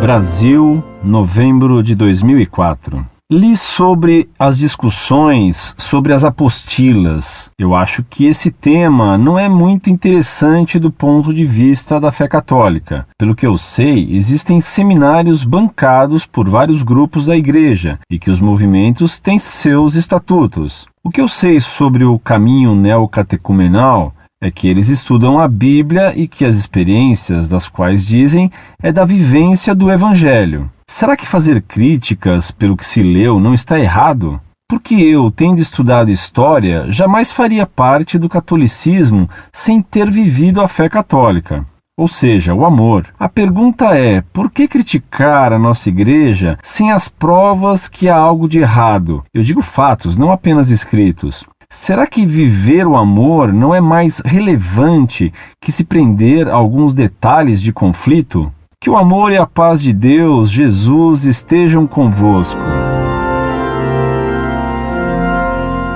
Brasil, novembro de 2004. Li sobre as discussões sobre as apostilas. Eu acho que esse tema não é muito interessante do ponto de vista da fé católica. Pelo que eu sei, existem seminários bancados por vários grupos da igreja e que os movimentos têm seus estatutos. O que eu sei sobre o caminho neocatecumenal é que eles estudam a Bíblia e que as experiências das quais dizem é da vivência do Evangelho. Será que fazer críticas pelo que se leu não está errado? Porque eu, tendo estudado história, jamais faria parte do catolicismo sem ter vivido a fé católica. Ou seja, o amor. A pergunta é, por que criticar a nossa igreja sem as provas que há algo de errado? Eu digo fatos, não apenas escritos. Será que viver o amor não é mais relevante que se prender a alguns detalhes de conflito? Que o amor e a paz de Deus, Jesus, estejam convosco.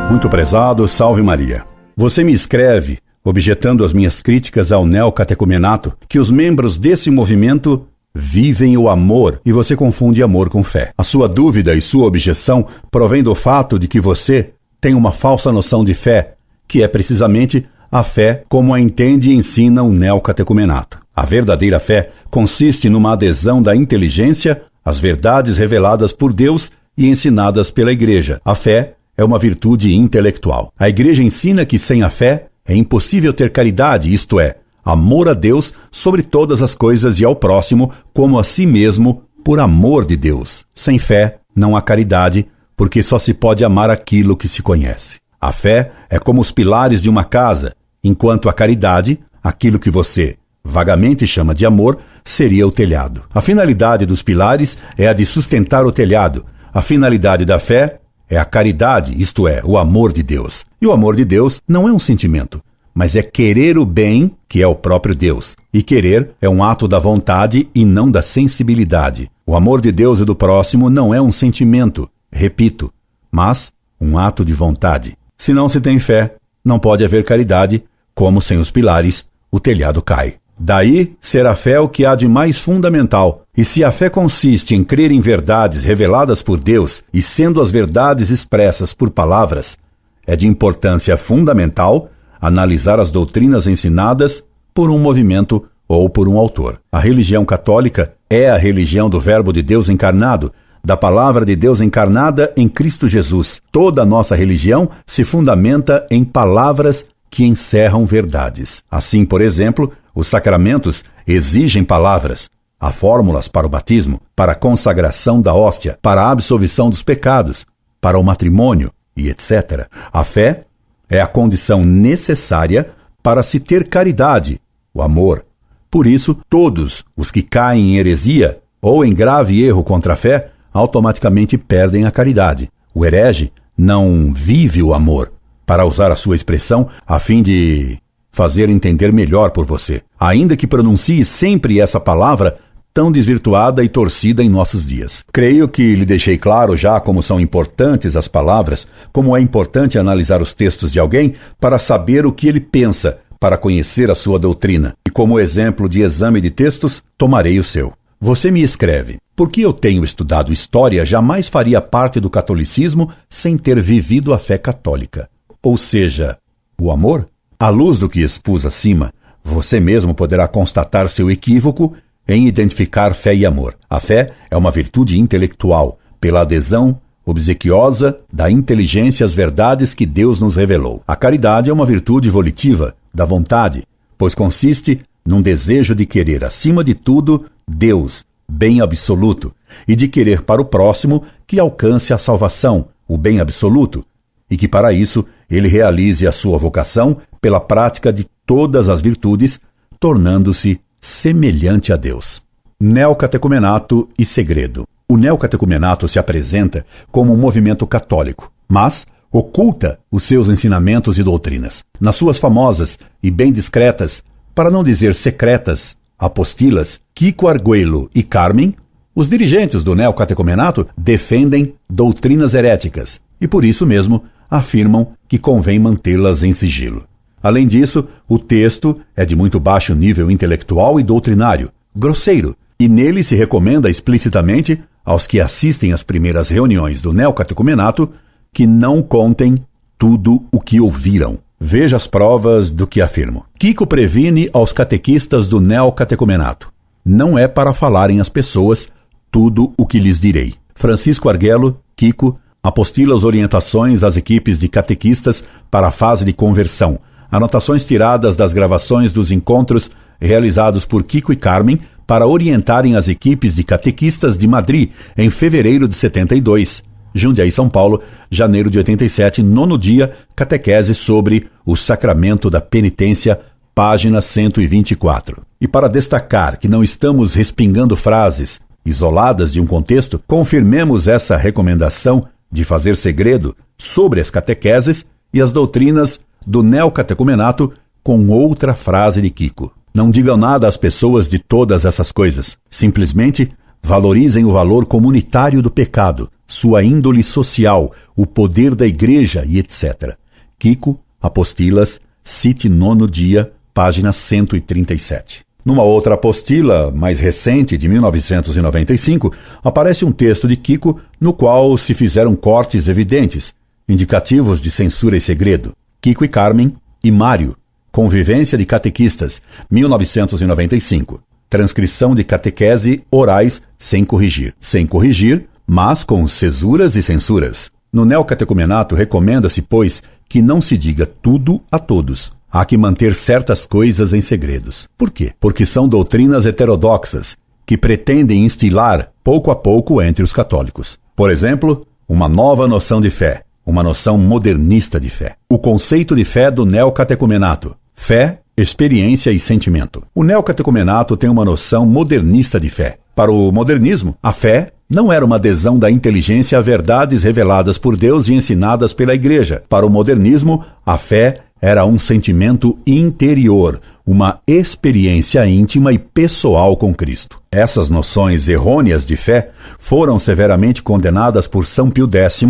Muito prezado, salve Maria. Você me escreve, objetando as minhas críticas ao neocatecumenato, que os membros desse movimento vivem o amor e você confunde amor com fé. A sua dúvida e sua objeção provém do fato de que você tem uma falsa noção de fé, que é precisamente a fé como a entende e ensina o neocatecumenato. A verdadeira fé consiste numa adesão da inteligência às verdades reveladas por Deus e ensinadas pela Igreja. A fé é uma virtude intelectual. A Igreja ensina que sem a fé é impossível ter caridade, isto é, amor a Deus sobre todas as coisas e ao próximo como a si mesmo por amor de Deus. Sem fé não há caridade, porque só se pode amar aquilo que se conhece. A fé é como os pilares de uma casa, enquanto a caridade, aquilo que você vagamente chama de amor, seria o telhado. A finalidade dos pilares é a de sustentar o telhado. A finalidade da fé é a caridade, isto é, o amor de Deus. E o amor de Deus não é um sentimento, mas é querer o bem, que é o próprio Deus. E querer é um ato da vontade e não da sensibilidade. O amor de Deus e do próximo não é um sentimento, repito, mas um ato de vontade. Se não se tem fé, não pode haver caridade, como sem os pilares, o telhado cai. Daí ser a fé o que há de mais fundamental. E se a fé consiste em crer em verdades reveladas por Deus e sendo as verdades expressas por palavras, é de importância fundamental analisar as doutrinas ensinadas por um movimento ou por um autor. A religião católica é a religião do Verbo de Deus encarnado, da Palavra de Deus encarnada em Cristo Jesus. Toda a nossa religião se fundamenta em palavras que encerram verdades. Assim, por exemplo, os sacramentos exigem palavras. Há fórmulas para o batismo, para a consagração da hóstia, para a absolvição dos pecados, para o matrimônio e etc. A fé é a condição necessária para se ter caridade, o amor. Por isso, todos os que caem em heresia ou em grave erro contra a fé, automaticamente perdem a caridade. O herege não vive o amor, para usar a sua expressão, a fim de fazer entender melhor por você, ainda que pronuncie sempre essa palavra tão desvirtuada e torcida em nossos dias. Creio que lhe deixei claro já como são importantes as palavras, como é importante analisar os textos de alguém para saber o que ele pensa, para conhecer a sua doutrina. E como exemplo de exame de textos, tomarei o seu. Você me escreve, porque eu tenho estudado história, jamais faria parte do catolicismo sem ter vivido a fé católica. Ou seja, o amor? À luz do que expus acima, você mesmo poderá constatar seu equívoco em identificar fé e amor. A fé é uma virtude intelectual, pela adesão obsequiosa da inteligência às verdades que Deus nos revelou. A caridade é uma virtude volitiva, da vontade, pois consiste num desejo de querer, acima de tudo, Deus, bem absoluto, e de querer para o próximo que alcance a salvação, o bem absoluto, e que para isso ele realize a sua vocação pela prática de todas as virtudes, tornando-se semelhante a Deus. Neocatecumenato e segredo. O neocatecumenato se apresenta como um movimento católico, mas oculta os seus ensinamentos e doutrinas. Nas suas famosas e bem discretas, para não dizer secretas, apostilas Kiko Arguello e Carmen, os dirigentes do neocatecumenato defendem doutrinas heréticas e por isso mesmo afirmam que convém mantê-las em sigilo. Além disso, o texto é de muito baixo nível intelectual e doutrinário, grosseiro e nele se recomenda explicitamente aos que assistem às primeiras reuniões do neocatecumenato que não contem tudo o que ouviram. Veja as provas do que afirmo. Kiko previne aos catequistas do neocatecumenato: não é para falarem às pessoas tudo o que lhes direi. Francisco Arguello, Kiko, apostila as orientações às equipes de catequistas para a fase de conversão. Anotações tiradas das gravações dos encontros realizados por Kiko e Carmen para orientarem as equipes de catequistas de Madrid em fevereiro de 72. Jundiaí, São Paulo, janeiro de 87, nono dia, catequese sobre o sacramento da penitência, página 124. E para destacar que não estamos respingando frases isoladas de um contexto, confirmemos essa recomendação de fazer segredo sobre as catequeses e as doutrinas do neocatecumenato com outra frase de Kiko: não digam nada às pessoas de todas essas coisas. Simplesmente valorizem o valor comunitário do pecado, sua índole social, o poder da igreja e etc. Kiko, Apostilas, cite nono dia, página 137. Numa outra apostila, mais recente, de 1995, aparece um texto de Kiko no qual se fizeram cortes evidentes, indicativos de censura e segredo. Kiko e Carmen e Mário, Convivência de Catequistas, 1995. Transcrição de catequese orais sem corrigir. Sem corrigir, mas com cesuras e censuras. No neocatecumenato recomenda-se, pois, que não se diga tudo a todos. Há que manter certas coisas em segredos. Por quê? Porque são doutrinas heterodoxas, que pretendem instilar, pouco a pouco, entre os católicos. Por exemplo, uma nova noção de fé, uma noção modernista de fé. O conceito de fé do neocatecumenato: fé, experiência e sentimento. O neocatecumenato tem uma noção modernista de fé. Para o modernismo, a fé não era uma adesão da inteligência a verdades reveladas por Deus e ensinadas pela Igreja. Para o modernismo, a fé era um sentimento interior, uma experiência íntima e pessoal com Cristo. Essas noções errôneas de fé foram severamente condenadas por São Pio X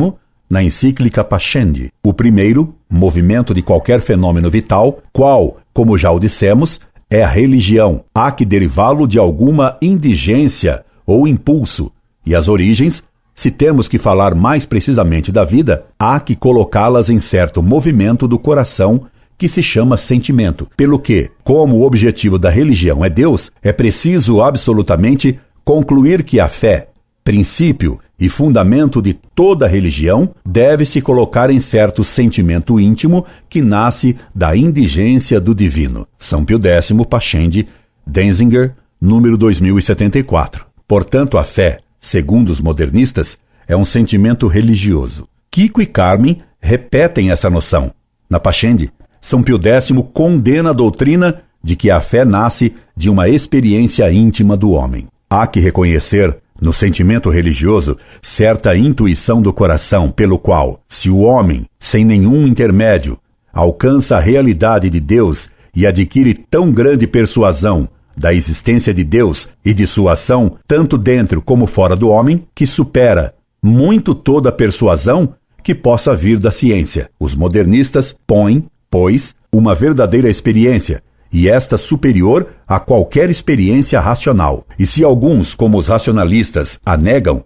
na encíclica Pascendi, o primeiro movimento de qualquer fenômeno vital, qual, como já o dissemos, é a religião. Há que derivá-lo de alguma indigência ou impulso, e as origens, se temos que falar mais precisamente da vida, há que colocá-las em certo movimento do coração que se chama sentimento. Pelo que, como o objetivo da religião é Deus, é preciso absolutamente concluir que a fé, princípio e fundamento de toda religião, deve se colocar em certo sentimento íntimo que nasce da indigência do divino. São Pio X, Pascendi, Denzinger, número 2074. Portanto, a fé, segundo os modernistas, é um sentimento religioso. Kiko e Carmen repetem essa noção. Na Pascendi, São Pio X condena a doutrina de que a fé nasce de uma experiência íntima do homem. Há que reconhecer no sentimento religioso certa intuição do coração pelo qual, se o homem, sem nenhum intermédio, alcança a realidade de Deus e adquire tão grande persuasão da existência de Deus e de sua ação, tanto dentro como fora do homem, que supera muito toda a persuasão que possa vir da ciência. Os modernistas põem, pois, uma verdadeira experiência, e esta superior a qualquer experiência racional. E se alguns, como os racionalistas, a negam,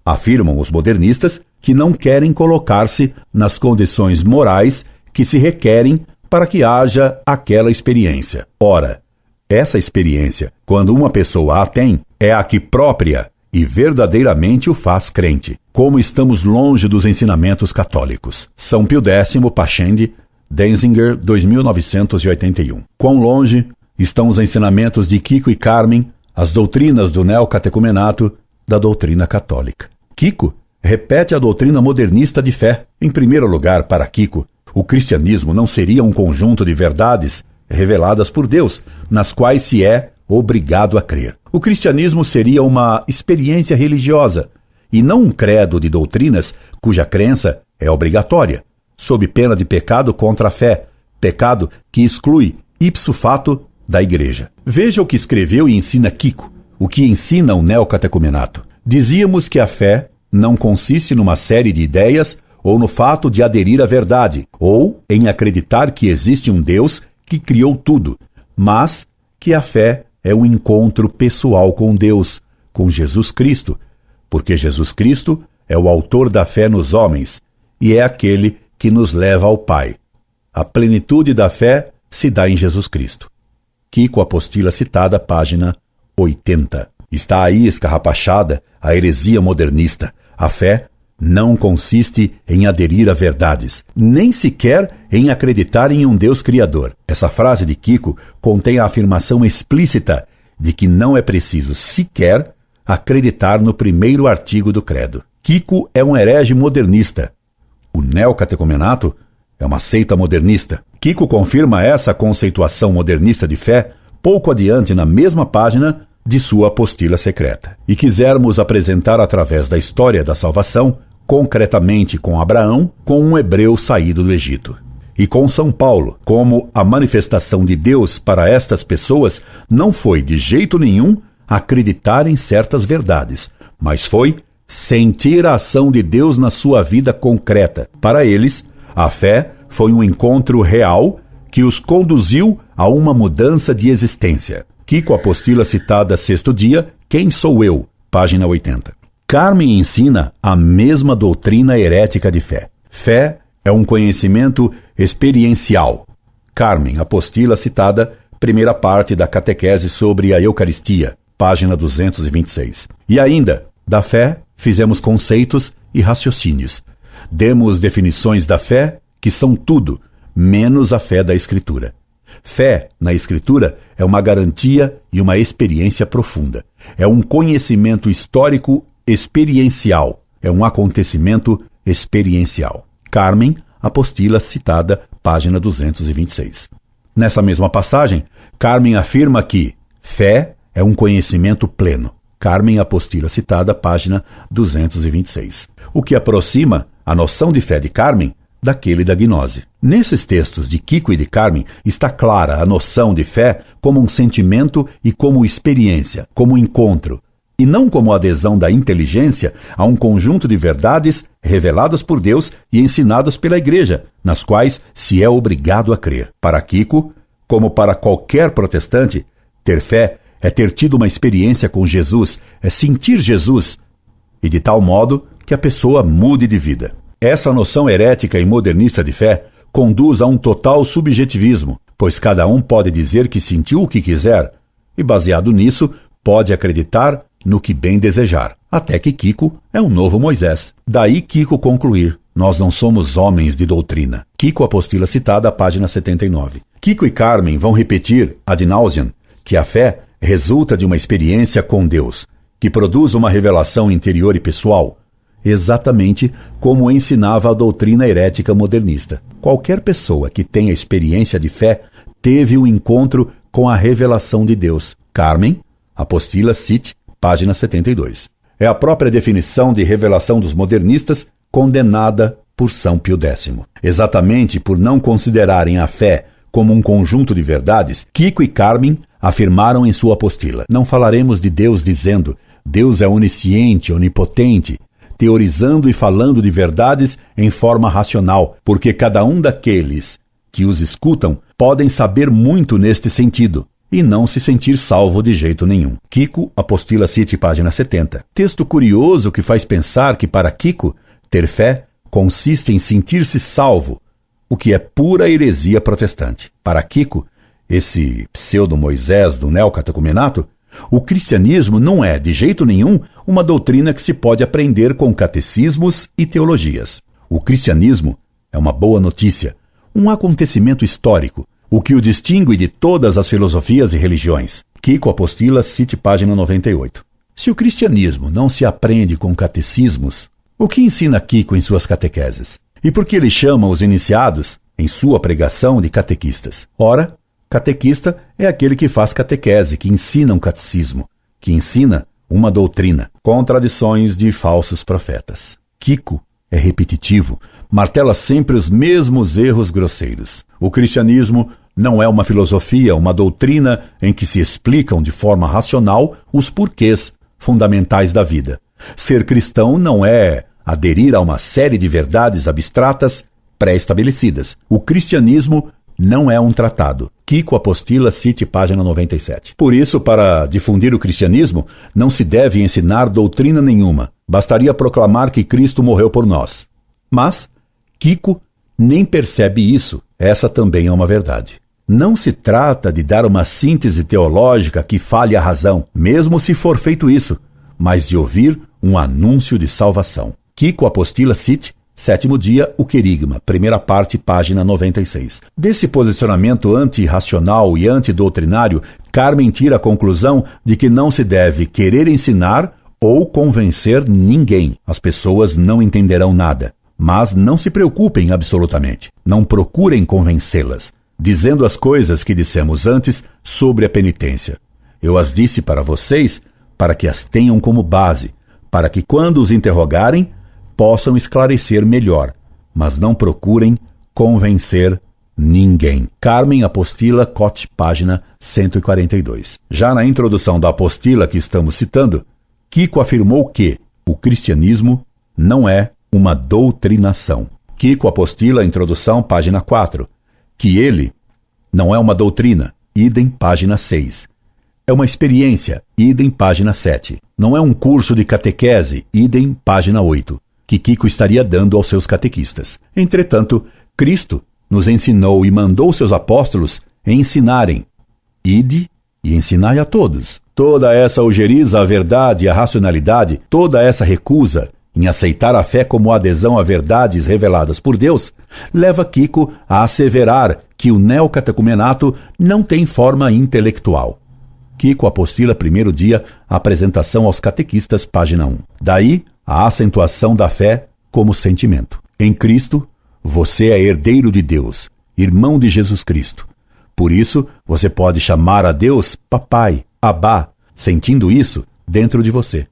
afirmam os modernistas, que não querem colocar-se nas condições morais que se requerem para que haja aquela experiência. Ora, essa experiência, quando uma pessoa a tem, é a que própria e verdadeiramente o faz crente. Como estamos longe dos ensinamentos católicos. São Pio X, Pascendi, Denzinger, 2981. Quão longe estão os ensinamentos de Kiko e Carmen, as doutrinas do neocatecumenato, da doutrina católica. Kiko repete a doutrina modernista de fé. Em primeiro lugar, para Kiko, o cristianismo não seria um conjunto de verdades reveladas por Deus, nas quais se é obrigado a crer. O cristianismo seria uma experiência religiosa, e não um credo de doutrinas cuja crença é obrigatória, sob pena de pecado contra a fé, pecado que exclui ipso fato da Igreja. Veja o que escreveu e ensina Kiko, o que ensina o neocatecumenato. Dizíamos que a fé não consiste numa série de ideias ou no fato de aderir à verdade, ou em acreditar que existe um Deus que criou tudo, mas que a fé é um encontro pessoal com Deus, com Jesus Cristo, porque Jesus Cristo é o autor da fé nos homens e é aquele que nos leva ao Pai. A plenitude da fé se dá em Jesus Cristo. Kiko, apostila citada, página 80. Está aí escarrapachada a heresia modernista. A fé não consiste em aderir a verdades, nem sequer em acreditar em um Deus criador. Essa frase de Kiko contém a afirmação explícita de que não é preciso sequer acreditar no primeiro artigo do credo. Kiko é um herege modernista. O neocatecumenato é uma seita modernista. Kiko confirma essa conceituação modernista de fé pouco adiante na mesma página de sua apostila secreta. E quisermos apresentar através da história da salvação, concretamente com Abraão, com um hebreu saído do Egito. E com São Paulo, como a manifestação de Deus para estas pessoas não foi de jeito nenhum acreditar em certas verdades, mas foi sentir a ação de Deus na sua vida concreta. Para eles, a fé foi um encontro real que os conduziu a uma mudança de existência. Kiko, apostila citada sexto dia, Quem Sou Eu? Página 80. Carmen ensina a mesma doutrina herética de fé. Fé é um conhecimento experiencial. Carmen, apostila citada, primeira parte da catequese sobre a Eucaristia, página 226. E ainda, da fé, fizemos conceitos e raciocínios. Demos definições da fé, que são tudo, menos a fé da Escritura. Fé, na Escritura, é uma garantia e uma experiência profunda. É um conhecimento histórico experiencial. É um acontecimento experiencial. Carmen, apostila citada, página 226. Nessa mesma passagem, Carmen afirma que fé é um conhecimento pleno. Carmen, apostila citada, página 226. O que aproxima a noção de fé de Carmen daquele da gnose. Nesses textos de Kiko e de Carmen está clara a noção de fé como um sentimento e como experiência, como encontro, e não como adesão da inteligência a um conjunto de verdades reveladas por Deus e ensinadas pela Igreja, nas quais se é obrigado a crer. Para Kiko, como para qualquer protestante, ter fé é ter tido uma experiência com Jesus, é sentir Jesus, e de tal modo que a pessoa mude de vida. Essa noção herética e modernista de fé conduz a um total subjetivismo, pois cada um pode dizer que sentiu o que quiser, e baseado nisso, pode acreditar no que bem desejar. Até que Kiko é um novo Moisés. Daí Kiko concluir: nós não somos homens de doutrina. Kiko, apostila citada, página 79. Kiko e Carmen vão repetir, ad nauseam, que a fé resulta de uma experiência com Deus, que produz uma revelação interior e pessoal, exatamente como ensinava a doutrina herética modernista. Qualquer pessoa que tenha experiência de fé teve um encontro com a revelação de Deus. Carmen, apostila cite, página 72. É a própria definição de revelação dos modernistas condenada por São Pio X. Exatamente por não considerarem a fé como um conjunto de verdades, Kiko e Carmen afirmaram em sua apostila: não falaremos de Deus dizendo Deus é onisciente, onipotente, teorizando e falando de verdades em forma racional, porque cada um daqueles que os escutam podem saber muito neste sentido e não se sentir salvo de jeito nenhum. Kiko, apostila cite, página 70. Texto curioso que faz pensar que para Kiko, ter fé consiste em sentir-se salvo, o que é pura heresia protestante. Para Kiko, esse pseudo-Moisés do neocatecumenato, o cristianismo não é, de jeito nenhum, uma doutrina que se pode aprender com catecismos e teologias. O cristianismo é uma boa notícia, um acontecimento histórico, o que o distingue de todas as filosofias e religiões. Kiko, apostila cite, página 98. Se o cristianismo não se aprende com catecismos, o que ensina Kiko em suas catequeses? E por que ele chama os iniciados, em sua pregação, de catequistas? Ora, catequista é aquele que faz catequese, que ensina um catecismo, que ensina uma doutrina, contradições de falsos profetas. Kiko é repetitivo, martela sempre os mesmos erros grosseiros. O cristianismo não é uma filosofia, uma doutrina em que se explicam de forma racional os porquês fundamentais da vida. Ser cristão não é aderir a uma série de verdades abstratas pré-estabelecidas. O cristianismo não é um tratado. Kiko Apostila, cite página 97. Por isso, para difundir o cristianismo, não se deve ensinar doutrina nenhuma. Bastaria proclamar que Cristo morreu por nós. Mas Kiko nem percebe isso. Essa também é uma verdade. Não se trata de dar uma síntese teológica que fale a razão, mesmo se for feito isso, mas de ouvir um anúncio de salvação. Kiko Apostila, cite, Sétimo dia, o querigma, primeira parte, página 96. Desse posicionamento antirracional e antidoutrinário, Carmen tira a conclusão de que não se deve querer ensinar ou convencer ninguém. As pessoas não entenderão nada. Mas não se preocupem absolutamente. Não procurem convencê-las, dizendo as coisas que dissemos antes sobre a penitência. Eu as disse para vocês para que as tenham como base, para que quando os interrogarem, possam esclarecer melhor, mas não procurem convencer ninguém. Carmen Apostila, Cote, página 142. Já na introdução da apostila que estamos citando, Kiko afirmou que o cristianismo não é uma doutrinação. Kiko Apostila, introdução, página 4. Que ele não é uma doutrina, idem, página 6. É uma experiência, idem, página 7. Não é um curso de catequese, idem, página 8. Que Kiko estaria dando aos seus catequistas. Entretanto, Cristo nos ensinou e mandou seus apóstolos ensinarem. Ide e ensinai a todos. Toda essa ojeriza à verdade e à racionalidade, toda essa recusa em aceitar a fé como adesão a verdades reveladas por Deus, leva Kiko a asseverar que o neocatecumenato não tem forma intelectual. Kiko Apostila, primeiro dia, apresentação aos catequistas, página 1. Daí, a acentuação da fé como sentimento. Em Cristo, você é herdeiro de Deus, irmão de Jesus Cristo. Por isso, você pode chamar a Deus Papai, Abá, sentindo isso dentro de você.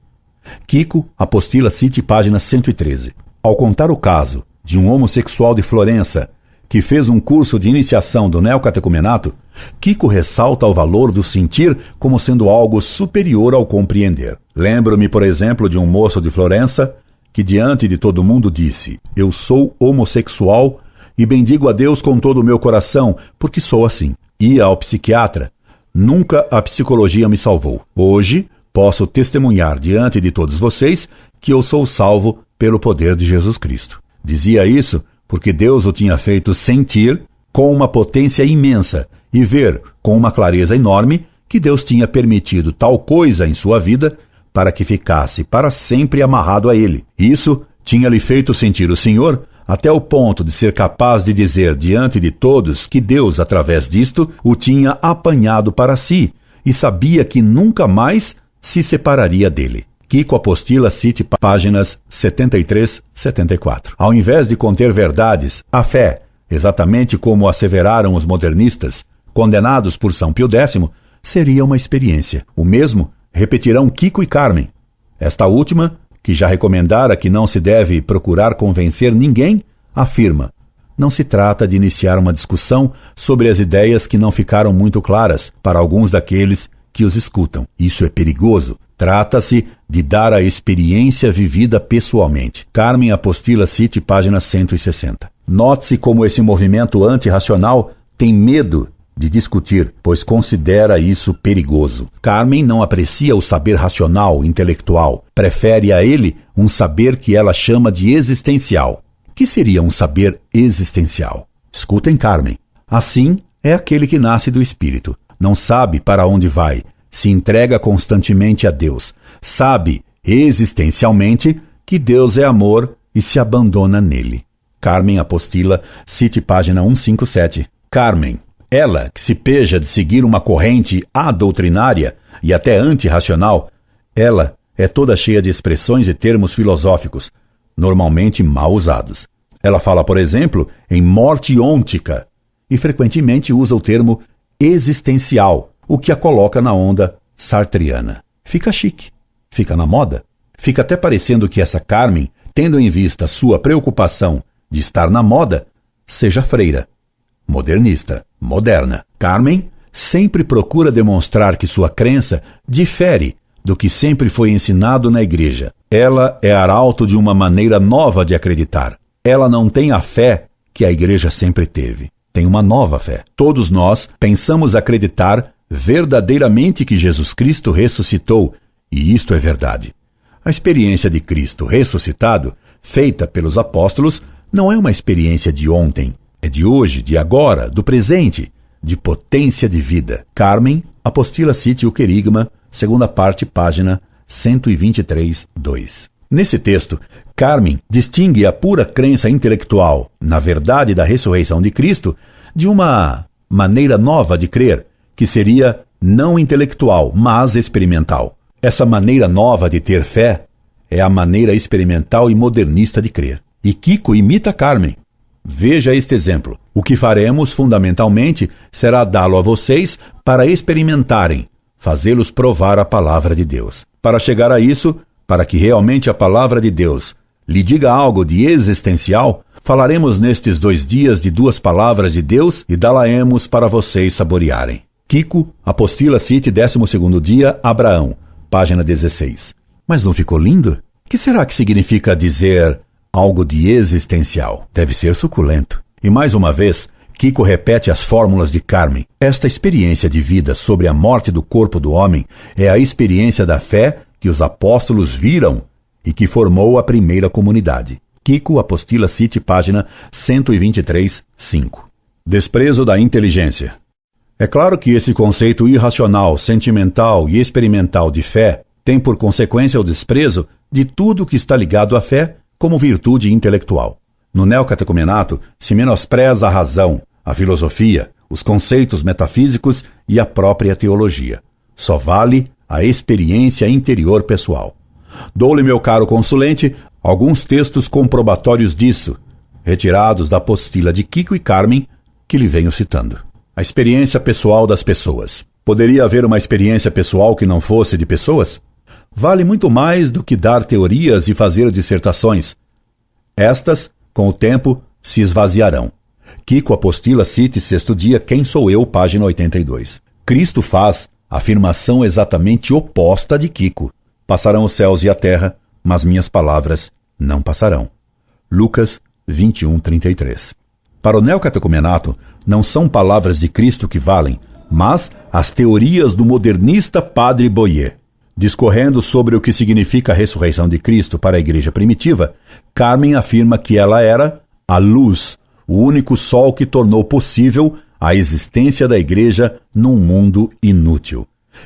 Kiko Apostila, cite página 113. Ao contar o caso de um homossexual de Florença que fez um curso de iniciação do neocatecumenato, Kiko ressalta o valor do sentir como sendo algo superior ao compreender. Lembro-me, por exemplo, de um moço de Florença que diante de todo mundo disse: eu sou homossexual e bendigo a Deus com todo o meu coração, porque sou assim. Ia ao psiquiatra. Nunca a psicologia me salvou. Hoje, posso testemunhar diante de todos vocês que eu sou salvo pelo poder de Jesus Cristo. Dizia isso porque Deus o tinha feito sentir com uma potência imensa e ver com uma clareza enorme que Deus tinha permitido tal coisa em sua vida para que ficasse para sempre amarrado a ele. Isso tinha lhe feito sentir o Senhor até o ponto de ser capaz de dizer diante de todos que Deus, através disto, o tinha apanhado para si e sabia que nunca mais se separaria dele. Kiko Apostila, cite páginas 73, 74. Ao invés de conter verdades, a fé, exatamente como asseveraram os modernistas, condenados por São Pio X, seria uma experiência. O mesmo repetirão Kiko e Carmen. Esta última, que já recomendara que não se deve procurar convencer ninguém, afirma: não se trata de iniciar uma discussão sobre as ideias que não ficaram muito claras para alguns daqueles que os escutam. Isso é perigoso. Trata-se de dar a experiência vivida pessoalmente. Carmen Apostila, cite página 160. Note-se como esse movimento antirracional tem medo de discutir, pois considera isso perigoso. Carmen não aprecia o saber racional, intelectual. Prefere a ele um saber que ela chama de existencial. Que seria um saber existencial? Escutem Carmen. Assim é aquele que nasce do Espírito. Não sabe para onde vai, se entrega constantemente a Deus. Sabe, existencialmente, que Deus é amor e se abandona nele. Carmen Apostila, cite página 157. Carmen, ela que se peja de seguir uma corrente adoutrinária e até antirracional, ela é toda cheia de expressões e termos filosóficos, normalmente mal usados. Ela fala, por exemplo, em morte ôntica e frequentemente usa o termo existencial, o que a coloca na onda sartriana. Fica chique, fica na moda, fica até parecendo que essa Carmen, tendo em vista sua preocupação de estar na moda, seja freira, modernista, moderna. Carmen sempre procura demonstrar que sua crença difere do que sempre foi ensinado na igreja. Ela é arauto de uma maneira nova de acreditar. Ela não tem a fé que a igreja sempre teve. tem uma nova fé. Todos nós pensamos acreditar verdadeiramente que Jesus Cristo ressuscitou, e isto é verdade. A experiência de Cristo ressuscitado, feita pelos apóstolos, não é uma experiência de ontem, é de hoje, de agora, do presente, de potência de vida. Carmen, Apostila Citi o Querigma, segunda parte, página 123, 2. Nesse texto, Carmen distingue a pura crença intelectual na verdade da ressurreição de Cristo de uma maneira nova de crer, que seria não intelectual, mas experimental. Essa maneira nova de ter fé é a maneira experimental e modernista de crer. E Kiko imita Carmen. Veja este exemplo. O que faremos, fundamentalmente, será dá-lo a vocês para experimentarem, fazê-los provar a palavra de Deus. Para chegar a isso, para que realmente a palavra de Deus lhe diga algo de existencial, falaremos nestes 2 dias de 2 palavras de Deus e dá-la-emos para vocês saborearem. Kiko, Apostila Citi, 12º dia, Abraão, página 16. Mas não ficou lindo? O que será que significa dizer algo de existencial? Deve ser suculento. E mais uma vez, Kiko repete as fórmulas de Carmen. Esta experiência de vida sobre a morte do corpo do homem é a experiência da fé que os apóstolos viram e que formou a primeira comunidade. Kiko, Apostila Citi, página 123, 5. Desprezo da inteligência. É claro que esse conceito irracional, sentimental e experimental de fé tem por consequência o desprezo de tudo que está ligado à fé como virtude intelectual. No neocatecumenato se menospreza a razão, a filosofia, os conceitos metafísicos e a própria teologia. Só vale a experiência interior pessoal. Dou-lhe, meu caro consulente, alguns textos comprobatórios disso, retirados da apostila de Kiko e Carmen, que lhe venho citando. A experiência pessoal das pessoas. Poderia haver uma experiência pessoal que não fosse de pessoas? Vale muito mais do que dar teorias e fazer dissertações. Estas, com o tempo, se esvaziarão. Kiko, Apostila Citi, 6º dia, Quem Sou Eu, página 82. Cristo faz a afirmação exatamente oposta de Kiko. Passarão os céus e a terra, mas minhas palavras não passarão. Lucas 21, 33. Para o neocatecumenato, não são palavras de Cristo que valem, mas as teorias do modernista Padre Boyer. Discorrendo sobre o que significa a ressurreição de Cristo para a igreja primitiva, Carmen afirma que ela era a luz, o único sol que tornou possível a existência da igreja num mundo inútil.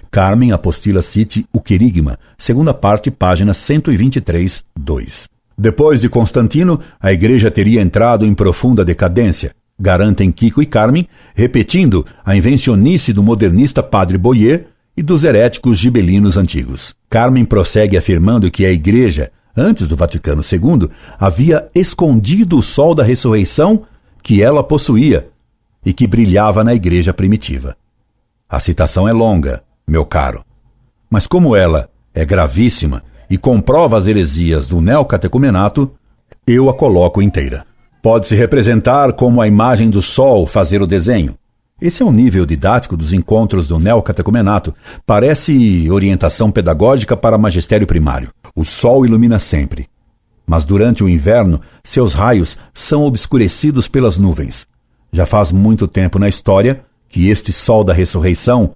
Carmen, Apostila Citi o Querigma, segunda parte, página 123, 2. Depois de Constantino, a igreja teria entrado em profunda decadência, garantem Kiko e Carmen, repetindo a invencionice do modernista Padre Boyer e dos heréticos gibelinos antigos. Carmen prossegue afirmando que a igreja, antes do Vaticano II, havia escondido o sol da ressurreição que ela possuía e que brilhava na igreja primitiva. A citação é longa, meu caro, mas como ela é gravíssima e comprova as heresias do neocatecumenato, eu a coloco inteira. Pode-se representar como a imagem do sol fazer o desenho. Esse é o nível didático dos encontros do neocatecumenato. Parece orientação pedagógica para magistério primário. O sol ilumina sempre, mas durante o inverno seus raios são obscurecidos pelas nuvens. Já faz muito tempo na história que este sol da ressurreição,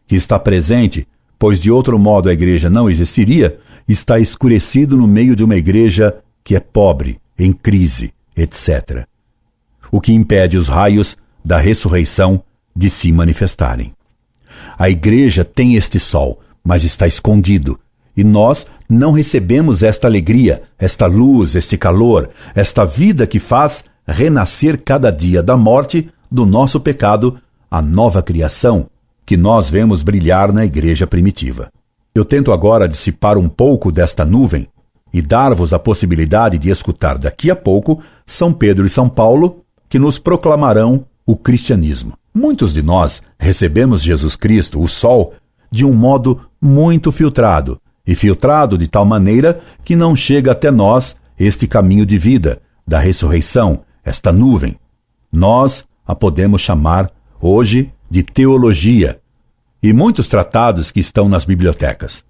que está presente, pois de outro modo a igreja não existiria, está escurecido no meio de uma igreja que é pobre, em crise, etc. O que impede os raios da ressurreição de se manifestarem. A igreja tem este sol, mas está escondido, e nós não recebemos esta alegria, esta luz, este calor, esta vida que faz renascer cada dia da morte do nosso pecado a nova criação que nós vemos brilhar na igreja primitiva. Eu tento agora dissipar um pouco desta nuvem e dar-vos a possibilidade de escutar daqui a pouco São Pedro e São Paulo, que nos proclamarão o cristianismo. Muitos de nós recebemos Jesus Cristo, o sol, de um modo muito filtrado, e filtrado de tal maneira que não chega até nós este caminho de vida, da ressurreição, esta nuvem. Nós a podemos chamar hoje de teologia, e muitos tratados que estão nas bibliotecas.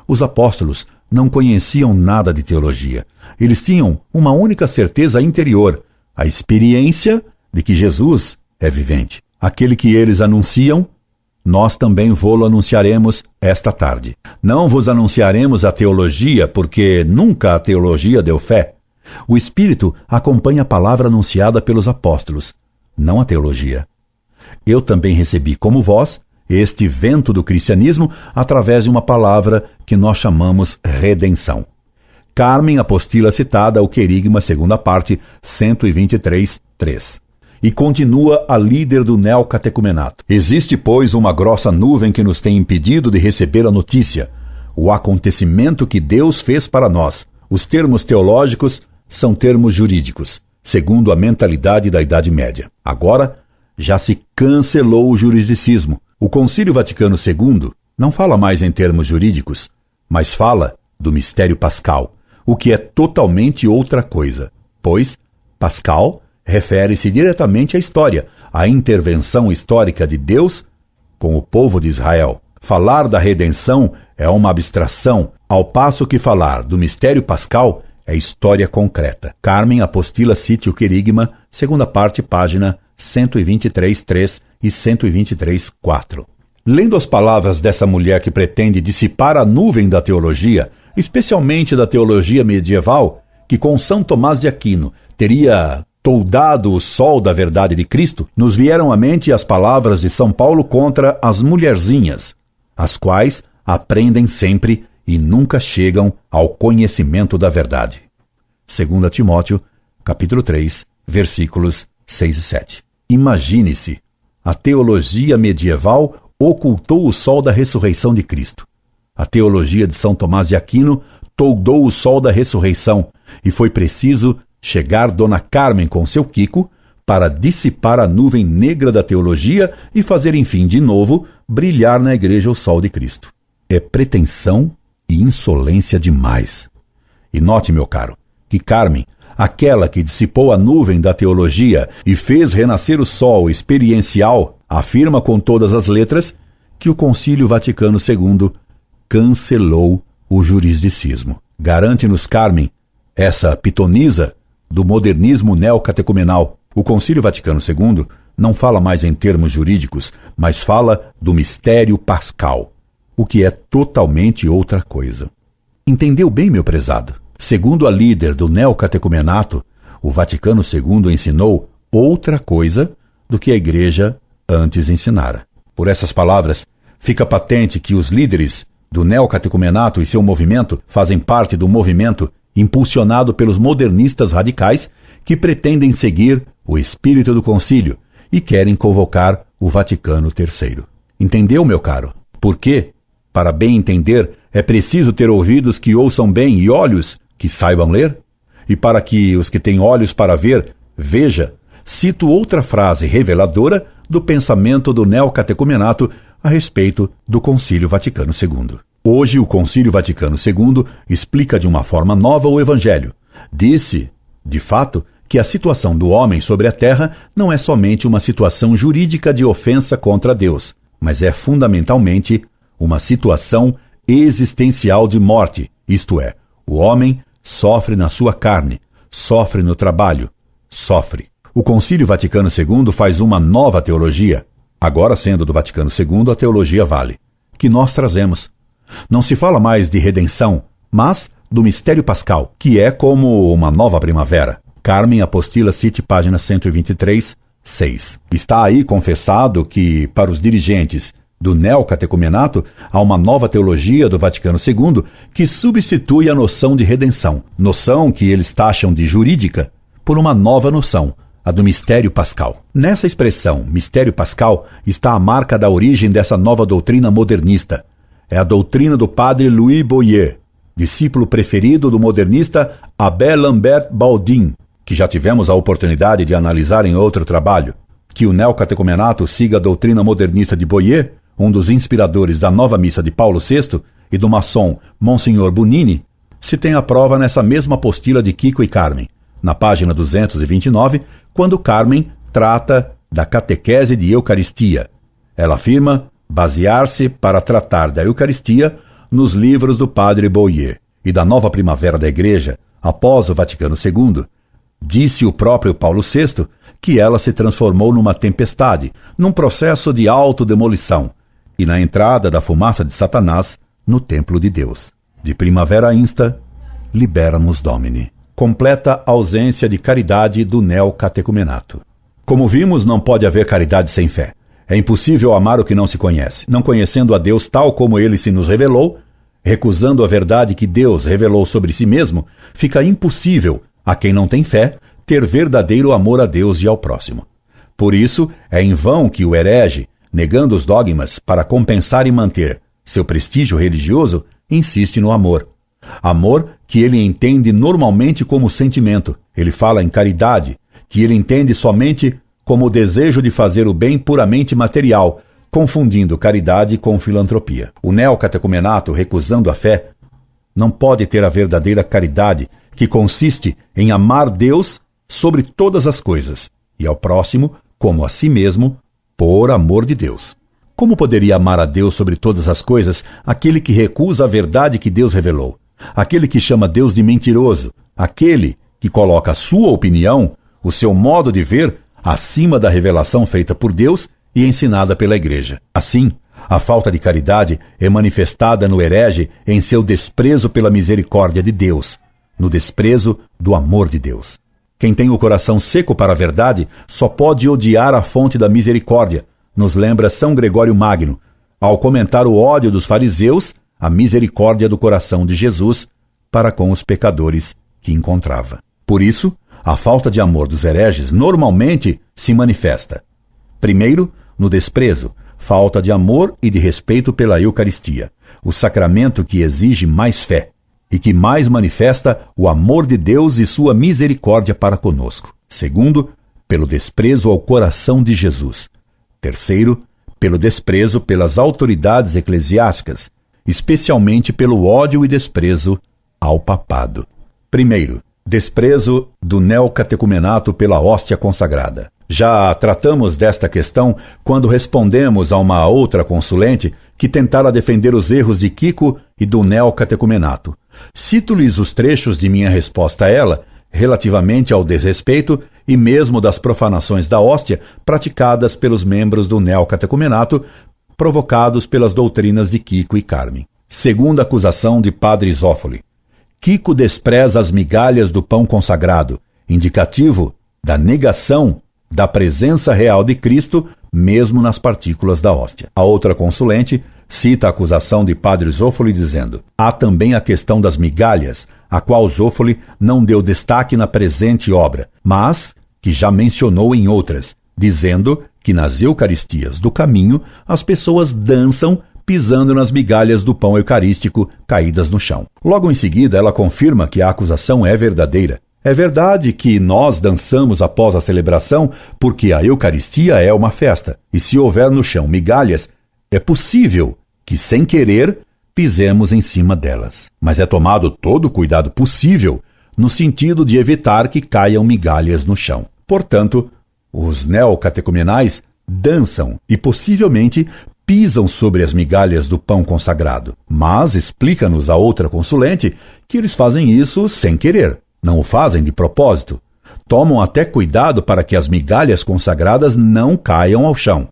Os apóstolos não conheciam nada de teologia. Eles tinham uma única certeza interior, a experiência de que Jesus é vivente. Aquele que eles anunciam, nós também vô-lo anunciaremos esta tarde. Não vos anunciaremos a teologia, porque nunca a teologia deu fé. O Espírito acompanha a palavra anunciada pelos apóstolos, não a teologia. Eu também recebi, como vós, este vento do cristianismo através de uma palavra que nós chamamos redenção. Carmen, apostila citada, o querigma, segunda parte, 123:3. E continua a líder do neocatecumenato. Existe, pois, uma grossa nuvem que nos tem impedido de receber a notícia, o acontecimento que Deus fez para nós. Os termos teológicos são termos jurídicos, segundo a mentalidade da Idade Média. Agora, já se cancelou o juridicismo. O Concílio Vaticano II não fala mais em termos jurídicos, mas fala do mistério pascal, o que é totalmente outra coisa, pois Pascal refere-se diretamente à história, à intervenção histórica de Deus com o povo de Israel. Falar da redenção é uma abstração, ao passo que falar do mistério pascal é história concreta. Carmen, apostila cite o querigma, segunda parte, página 123:3 e 123:4. Lendo as palavras dessa mulher que pretende dissipar a nuvem da teologia, especialmente da teologia medieval, que com São Tomás de Aquino teria toldado o sol da verdade de Cristo, nos vieram à mente as palavras de São Paulo contra as mulherzinhas, as quais aprendem sempre e nunca chegam ao conhecimento da verdade. 2 Timóteo, capítulo 3, versículos 6 e 7. Imagine-se, a teologia medieval ocultou o sol da ressurreição de Cristo. A teologia de São Tomás de Aquino toldou o sol da ressurreição e foi preciso chegar Dona Carmen com seu Kiko para dissipar a nuvem negra da teologia e fazer, enfim, de novo, brilhar na igreja o sol de Cristo. É pretensão e insolência demais. E note, meu caro, que Carmen, aquela que dissipou a nuvem da teologia e fez renascer o sol experiencial, afirma com todas as letras que o Concílio Vaticano II cancelou o juridicismo. Garante-nos, Carmen, essa pitonisa do modernismo neocatecumenal. O Concílio Vaticano II não fala mais em termos jurídicos, mas fala do mistério pascal, o que é totalmente outra coisa. Entendeu bem, meu prezado? Segundo a líder do neocatecumenato, o Vaticano II ensinou outra coisa do que a Igreja antes ensinara. Por essas palavras, fica patente que os líderes do neocatecumenato e seu movimento fazem parte do movimento impulsionado pelos modernistas radicais que pretendem seguir o espírito do concílio e querem convocar o Vaticano III. Entendeu, meu caro? Porque, para bem entender, é preciso ter ouvidos que ouçam bem e olhos que saibam ler? E para que os que têm olhos para ver, veja, cito outra frase reveladora do pensamento do neocatecumenato a respeito do Concílio Vaticano II. Hoje, o Concílio Vaticano II explica de uma forma nova o Evangelho. Disse, de fato, que a situação do homem sobre a terra não é somente uma situação jurídica de ofensa contra Deus, mas é fundamentalmente uma situação existencial de morte, isto é, o homem sofre na sua carne, sofre no trabalho, sofre. O Concílio Vaticano II faz uma nova teologia, agora sendo do Vaticano II a teologia vale, que nós trazemos. Não se fala mais de redenção, mas do mistério pascal, que é como uma nova primavera. Carmen, apostila cite, página 123:6. Está aí confessado que, para os dirigentes do neocatecumenato, há uma nova teologia do Vaticano II que substitui a noção de redenção, noção que eles taxam de jurídica, por uma nova noção, a do mistério pascal. Nessa expressão, mistério pascal, está a marca da origem dessa nova doutrina modernista. É a doutrina do padre Louis Boyer, discípulo preferido do modernista Abel Lambert Baldin, que já tivemos a oportunidade de analisar em outro trabalho. Que o neocatecumenato siga a doutrina modernista de Boyer, um dos inspiradores da nova missa de Paulo VI e do maçom Monsenhor Bunini, se tem a prova nessa mesma apostila de Kiko e Carmen, na página 229, quando Carmen trata da catequese de Eucaristia. Ela afirma basear-se para tratar da Eucaristia nos livros do padre Boyer e da nova primavera da Igreja, após o Vaticano II. Disse o próprio Paulo VI que ela se transformou numa tempestade, num processo de autodemolição, e na entrada da fumaça de Satanás no templo de Deus. De primavera insta, libera-nos Domini. Completa ausência de caridade do neocatecumenato. Como vimos, não pode haver caridade sem fé. É impossível amar o que não se conhece. Não conhecendo a Deus tal como ele se nos revelou, recusando a verdade que Deus revelou sobre si mesmo, fica impossível, a quem não tem fé, ter verdadeiro amor a Deus e ao próximo. Por isso, é em vão que o herege, negando os dogmas para compensar e manter seu prestígio religioso, insiste no amor. Amor que ele entende normalmente como sentimento. Ele fala em caridade, que ele entende somente como o desejo de fazer o bem puramente material, confundindo caridade com filantropia. O neocatecumenato, recusando a fé, não pode ter a verdadeira caridade, que consiste em amar Deus sobre todas as coisas, e ao próximo como a si mesmo, por amor de Deus. Como poderia amar a Deus sobre todas as coisas aquele que recusa a verdade que Deus revelou? Aquele que chama Deus de mentiroso? Aquele que coloca a sua opinião, o seu modo de ver, acima da revelação feita por Deus e ensinada pela Igreja? Assim, a falta de caridade é manifestada no herege em seu desprezo pela misericórdia de Deus, no desprezo do amor de Deus. Quem tem o coração seco para a verdade só pode odiar a fonte da misericórdia, nos lembra São Gregório Magno, ao comentar o ódio dos fariseus à misericórdia do coração de Jesus para com os pecadores que encontrava. Por isso, a falta de amor dos hereges normalmente se manifesta, primeiro, no desprezo, falta de amor e de respeito pela Eucaristia, o sacramento que exige mais fé e que mais manifesta o amor de Deus e sua misericórdia para conosco. Segundo, pelo desprezo ao coração de Jesus. Terceiro, pelo desprezo pelas autoridades eclesiásticas, especialmente pelo ódio e desprezo ao papado. Primeiro, desprezo do neocatecumenato pela hóstia consagrada. Já tratamos desta questão quando respondemos a uma outra consulente que tentara defender os erros de Kiko e do neocatecumenato. Cito-lhes os trechos de minha resposta a ela, relativamente ao desrespeito e mesmo das profanações da hóstia praticadas pelos membros do neocatecumenato, provocados pelas doutrinas de Kiko e Carmen. Segunda acusação de Padre Zófoli. Kiko despreza as migalhas do pão consagrado, indicativo da negação da presença real de Cristo, mesmo nas partículas da hóstia. A outra consulente cita a acusação de Padre Zófoli dizendo: há também a questão das migalhas, a qual Zófoli não deu destaque na presente obra, mas que já mencionou em outras, dizendo que nas Eucaristias do caminho as pessoas dançam pisando nas migalhas do pão eucarístico caídas no chão. Logo em seguida, ela confirma que a acusação é verdadeira. É verdade que nós dançamos após a celebração porque a Eucaristia é uma festa, e se houver no chão migalhas, é possível que, sem querer, pisemos em cima delas. Mas é tomado todo o cuidado possível no sentido de evitar que caiam migalhas no chão. Portanto, os neocatecumenais dançam e possivelmente pisam sobre as migalhas do pão consagrado. Mas explica-nos a outra consulente que eles fazem isso sem querer. Não o fazem de propósito. Tomam até cuidado para que as migalhas consagradas não caiam ao chão.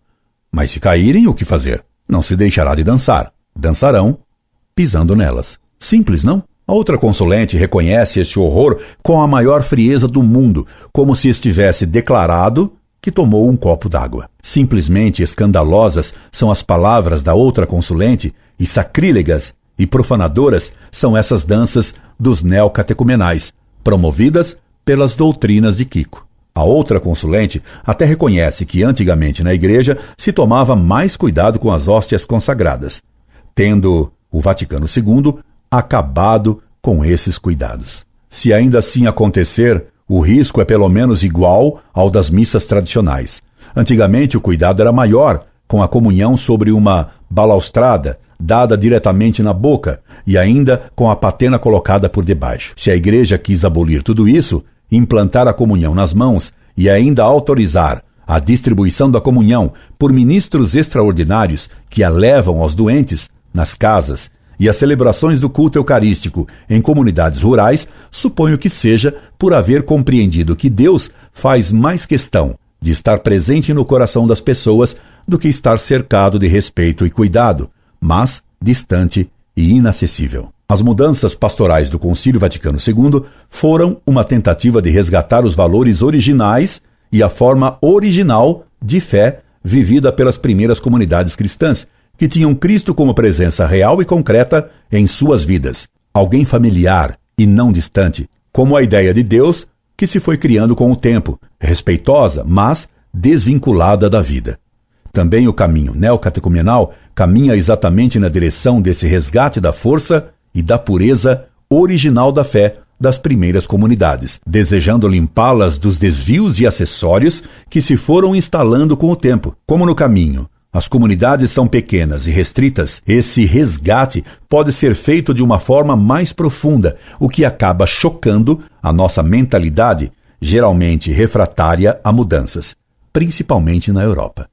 Mas se caírem, o que fazer? Não se deixará de dançar. Dançarão pisando nelas. Simples, não? A outra consulente reconhece este horror com a maior frieza do mundo, como se estivesse declarado que tomou um copo d'água. Simplesmente escandalosas são as palavras da outra consulente e sacrílegas e profanadoras são essas danças dos neocatecumenais, promovidas pelas doutrinas de Kiko. A outra consulente até reconhece que antigamente na igreja se tomava mais cuidado com as hóstias consagradas, tendo o Vaticano II acabado com esses cuidados. Se ainda assim acontecer, o risco é pelo menos igual ao das missas tradicionais. Antigamente o cuidado era maior, com a comunhão sobre uma balaustrada, dada diretamente na boca, e ainda com a patena colocada por debaixo. Se a igreja quis abolir tudo isso, implantar a comunhão nas mãos e ainda autorizar a distribuição da comunhão por ministros extraordinários que a levam aos doentes nas casas e as celebrações do culto eucarístico em comunidades rurais, suponho que seja por haver compreendido que Deus faz mais questão de estar presente no coração das pessoas do que estar cercado de respeito e cuidado, mas distante e inacessível. As mudanças pastorais do Concílio Vaticano II foram uma tentativa de resgatar os valores originais e a forma original de fé vivida pelas primeiras comunidades cristãs, que tinham Cristo como presença real e concreta em suas vidas, alguém familiar e não distante, como a ideia de Deus que se foi criando com o tempo, respeitosa, mas desvinculada da vida. Também o caminho neocatecumenal caminha exatamente na direção desse resgate da força e da pureza original da fé das primeiras comunidades, desejando limpá-las dos desvios e acessórios que se foram instalando com o tempo. Como no caminho as comunidades são pequenas e restritas, esse resgate pode ser feito de uma forma mais profunda, o que acaba chocando a nossa mentalidade, geralmente refratária a mudanças, principalmente na Europa.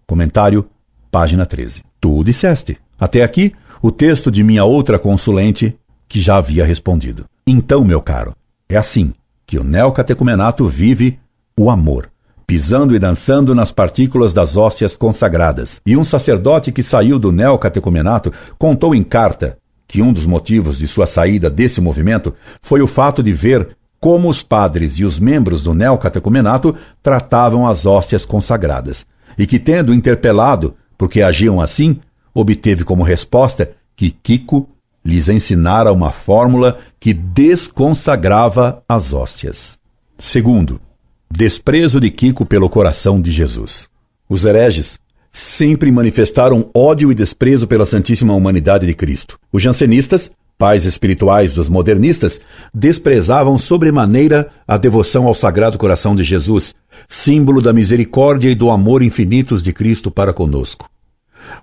Comentário, página 13. Tu disseste. Até aqui, o texto de minha outra consulente, que já havia respondido. Então, meu caro, é assim que o neocatecumenato vive o amor, pisando e dançando nas partículas das hóstias consagradas. E um sacerdote que saiu do neocatecumenato contou em carta que um dos motivos de sua saída desse movimento foi o fato de ver como os padres e os membros do neocatecumenato tratavam as hóstias consagradas, e que, tendo interpelado porque agiam assim, obteve como resposta que Kiko lhes ensinara uma fórmula que desconsagrava as hóstias. Segundo, desprezo de Kiko pelo coração de Jesus. Os hereges sempre manifestaram ódio e desprezo pela Santíssima Humanidade de Cristo. Os jansenistas, pais espirituais dos modernistas, desprezavam sobremaneira a devoção ao Sagrado Coração de Jesus, símbolo da misericórdia e do amor infinitos de Cristo para conosco.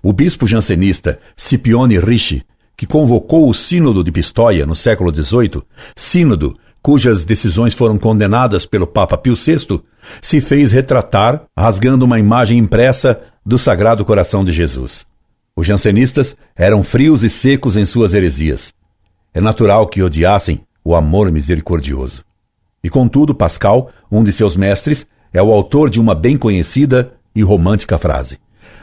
O bispo jansenista Scipione Ricci, que convocou o Sínodo de Pistoia no século XVIII, sínodo cujas decisões foram condenadas pelo Papa Pio VI, se fez retratar rasgando uma imagem impressa do Sagrado Coração de Jesus. Os jansenistas eram frios e secos em suas heresias. É natural que odiassem o amor misericordioso. E contudo, Pascal, um de seus mestres, é o autor de uma bem conhecida e romântica frase: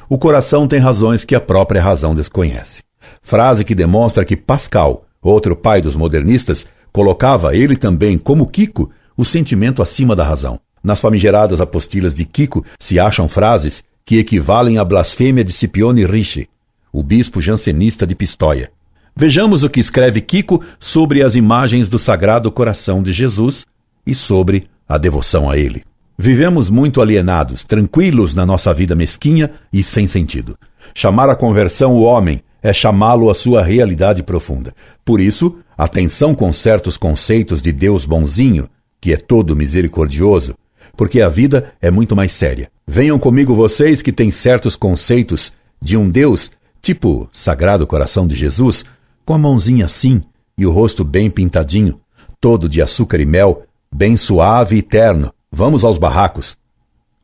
o coração tem razões que a própria razão desconhece. Frase que demonstra que Pascal, outro pai dos modernistas, colocava ele também, como Kiko, o sentimento acima da razão. Nas famigeradas apostilas de Kiko se acham frases que equivalem à blasfêmia de Scipione Ricci, o bispo jansenista de Pistoia. Vejamos o que escreve Kiko sobre as imagens do Sagrado Coração de Jesus e sobre a devoção a ele. Vivemos muito alienados, tranquilos na nossa vida mesquinha e sem sentido. Chamar a conversão o homem é chamá-lo à sua realidade profunda. Por isso, atenção com certos conceitos de Deus bonzinho, que é todo misericordioso, porque a vida é muito mais séria. Venham comigo vocês que têm certos conceitos de um Deus, tipo Sagrado Coração de Jesus, com a mãozinha assim e o rosto bem pintadinho, todo de açúcar e mel, bem suave e terno. Vamos aos barracos.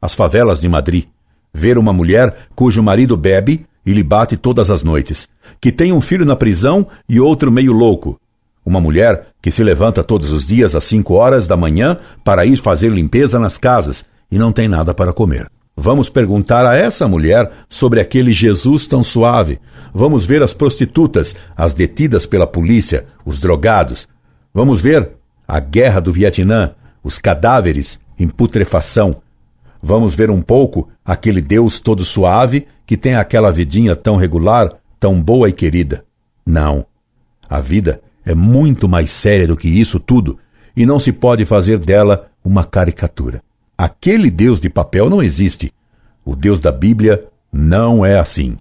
As favelas de Madrid. Ver uma mulher cujo marido bebe e lhe bate todas as noites, que tem um filho na prisão e outro meio louco. Uma mulher que se levanta todos os dias às 5 horas da manhã para ir fazer limpeza nas casas e não tem nada para comer. Vamos perguntar a essa mulher sobre aquele Jesus tão suave. Vamos ver as prostitutas, as detidas pela polícia, os drogados. Vamos ver a guerra do Vietnã, os cadáveres em putrefação. Vamos ver um pouco aquele Deus todo suave que tem aquela vidinha tão regular, tão boa e querida. Não. A vida é muito mais séria do que isso tudo e não se pode fazer dela uma caricatura. Aquele Deus de papel não existe. O Deus da Bíblia não é assim.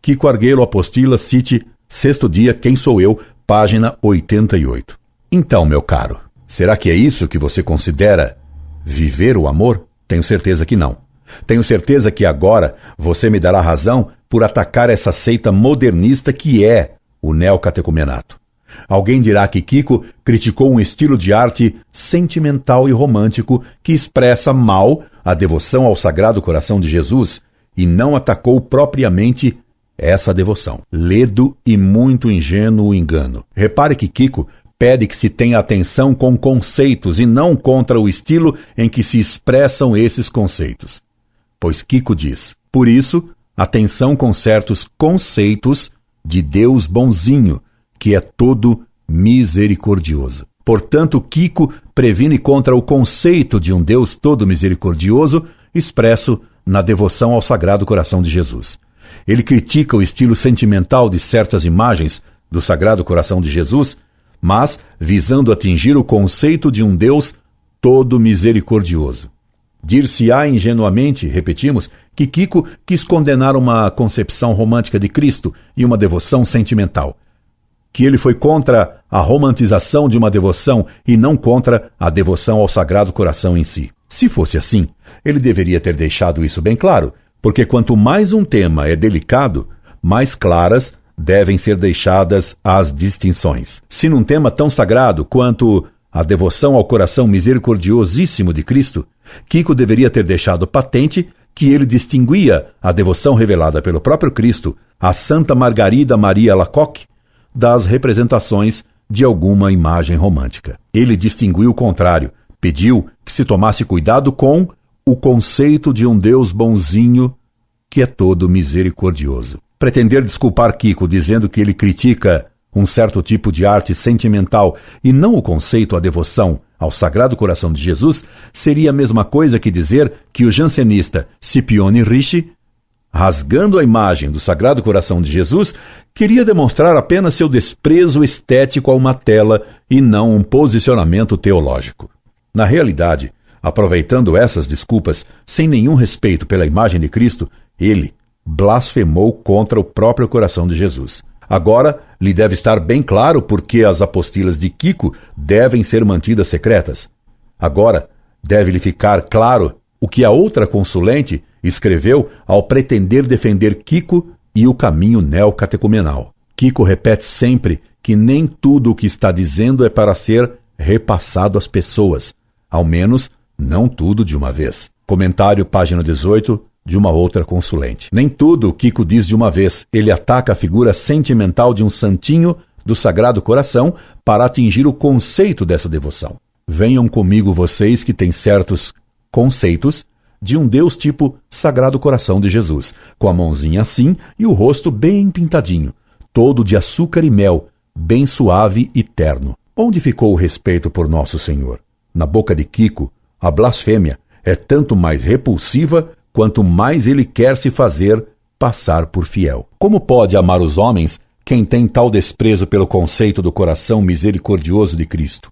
Kiko Arguello, Apostila, cite, 6º dia, Quem Sou Eu, página 88. Então, meu caro, será que é isso que você considera viver o amor? Tenho certeza que não. Tenho certeza que agora você me dará razão por atacar essa seita modernista que é o neocatecumenato. Alguém dirá que Kiko criticou um estilo de arte sentimental e romântico que expressa mal a devoção ao Sagrado Coração de Jesus e não atacou propriamente essa devoção. Ledo e muito ingênuo o engano. Repare que Kiko pede que se tenha atenção com conceitos e não contra o estilo em que se expressam esses conceitos. Pois Kiko diz, por isso, atenção com certos conceitos de Deus bonzinho, que é todo misericordioso. Portanto, Kiko previne contra o conceito de um Deus todo misericordioso expresso na devoção ao Sagrado Coração de Jesus. Ele critica o estilo sentimental de certas imagens do Sagrado Coração de Jesus, mas visando atingir o conceito de um Deus todo misericordioso. Dir-se-á ingenuamente, repetimos, que Kiko quis condenar uma concepção romântica de Cristo e uma devoção sentimental. Que ele foi contra a romantização de uma devoção e não contra a devoção ao Sagrado Coração em si. Se fosse assim, ele deveria ter deixado isso bem claro, porque quanto mais um tema é delicado, mais claras devem ser deixadas as distinções. Se num tema tão sagrado quanto a devoção ao coração misericordiosíssimo de Cristo, Kiko deveria ter deixado patente que ele distinguia a devoção revelada pelo próprio Cristo a Santa Margarida Maria Alacoque das representações de alguma imagem romântica. Ele distinguiu o contrário, pediu que se tomasse cuidado com o conceito de um Deus bonzinho que é todo misericordioso. Pretender desculpar Kiko dizendo que ele critica um certo tipo de arte sentimental e não o conceito, a devoção ao Sagrado Coração de Jesus, seria a mesma coisa que dizer que o jansenista Scipione Ricci, rasgando a imagem do Sagrado Coração de Jesus, queria demonstrar apenas seu desprezo estético a uma tela e não um posicionamento teológico. Na realidade, aproveitando essas desculpas, sem nenhum respeito pela imagem de Cristo, ele blasfemou contra o próprio coração de Jesus. Agora, lhe deve estar bem claro por que as apostilas de Kiko devem ser mantidas secretas. Agora, deve-lhe ficar claro o que a outra consulente escreveu ao pretender defender Kiko e o caminho neocatecumenal. Kiko repete sempre que nem tudo o que está dizendo é para ser repassado às pessoas, ao menos não tudo de uma vez. Comentário, página 18, de uma outra consulente. Nem tudo o Kiko diz de uma vez. Ele ataca a figura sentimental de um santinho do Sagrado Coração para atingir o conceito dessa devoção. Venham comigo vocês que têm certos conceitos de um Deus tipo Sagrado Coração de Jesus, com a mãozinha assim e o rosto bem pintadinho, todo de açúcar e mel, bem suave e terno. Onde ficou o respeito por Nosso Senhor? Na boca de Kiko, a blasfêmia é tanto mais repulsiva quanto mais ele quer se fazer passar por fiel. Como pode amar os homens quem tem tal desprezo pelo conceito do coração misericordioso de Cristo?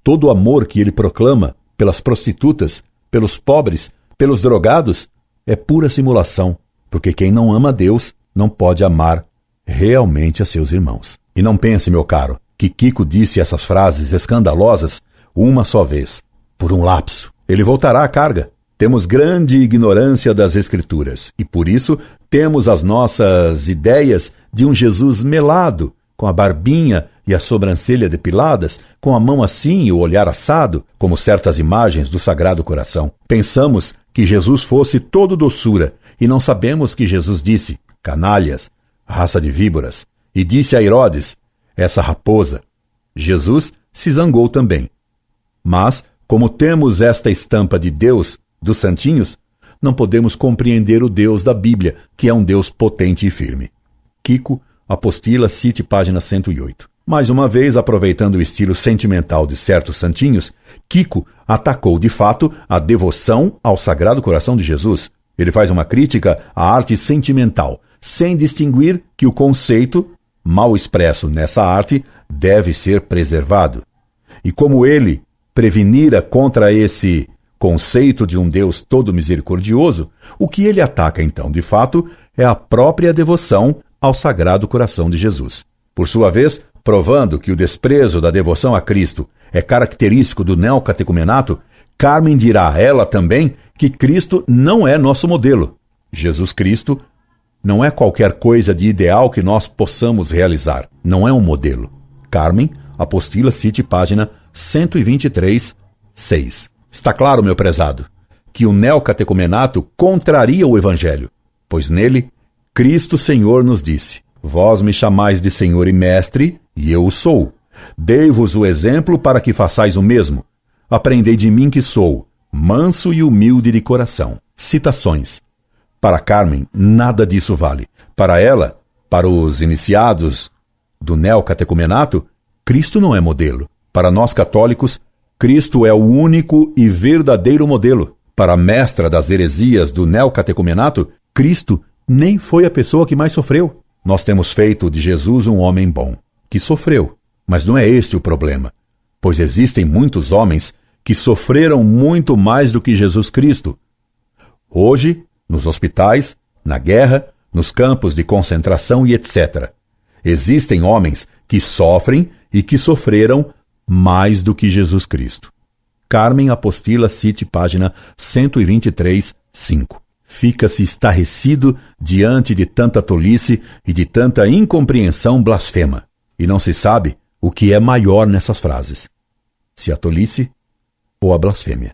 Todo o amor que ele proclama pelas prostitutas, pelos pobres, pelos drogados, é pura simulação, porque quem não ama Deus não pode amar realmente a seus irmãos. E não pense, meu caro, que Kiko disse essas frases escandalosas uma só vez, por um lapso. Ele voltará à carga. Temos grande ignorância das Escrituras e, por isso, temos as nossas ideias de um Jesus melado, com a barbinha e a sobrancelha depiladas, com a mão assim e o olhar assado, como certas imagens do Sagrado Coração. Pensamos que Jesus fosse todo doçura e não sabemos que Jesus disse, canalhas, raça de víboras, e disse a Herodes, essa raposa. Jesus se zangou também. Mas, como temos esta estampa de Deus, dos santinhos, não podemos compreender o Deus da Bíblia, que é um Deus potente e firme. Kiko, apostila, cite página 108. Mais uma vez, aproveitando o estilo sentimental de certos santinhos, Kiko atacou de fato a devoção ao Sagrado Coração de Jesus. Ele faz uma crítica à arte sentimental, sem distinguir que o conceito, mal expresso nessa arte, deve ser preservado. E como ele prevenira contra esse conceito de um Deus todo misericordioso, o que ele ataca então, de fato, é a própria devoção ao Sagrado Coração de Jesus. Por sua vez, provando que o desprezo da devoção a Cristo é característico do neocatecumenato, Carmen dirá ela também que Cristo não é nosso modelo. Jesus Cristo não é qualquer coisa de ideal que nós possamos realizar. Não é um modelo. Carmen, apostila, cite página 123, 6. Está claro, meu prezado, que o neocatecumenato contraria o Evangelho, pois nele Cristo Senhor nos disse: Vós me chamais de Senhor e Mestre, e eu o sou. Dei-vos o exemplo para que façais o mesmo. Aprendei de mim que sou manso e humilde de coração. Citações. Para Carmen, nada disso vale. Para ela, para os iniciados do neocatecumenato, Cristo não é modelo. Para nós católicos, Cristo é o único e verdadeiro modelo. Para a mestra das heresias do neocatecumenato, Cristo nem foi a pessoa que mais sofreu. Nós temos feito de Jesus um homem bom, que sofreu. Mas não é este o problema, pois existem muitos homens que sofreram muito mais do que Jesus Cristo. Hoje, nos hospitais, na guerra, nos campos de concentração e etc. Existem homens que sofrem e que sofreram mais do que Jesus Cristo. Carmen Apostila, cite página 123, 5. Fica-se estarrecido diante de tanta tolice e de tanta incompreensão blasfema, e não se sabe o que é maior nessas frases, se a tolice ou a blasfêmia.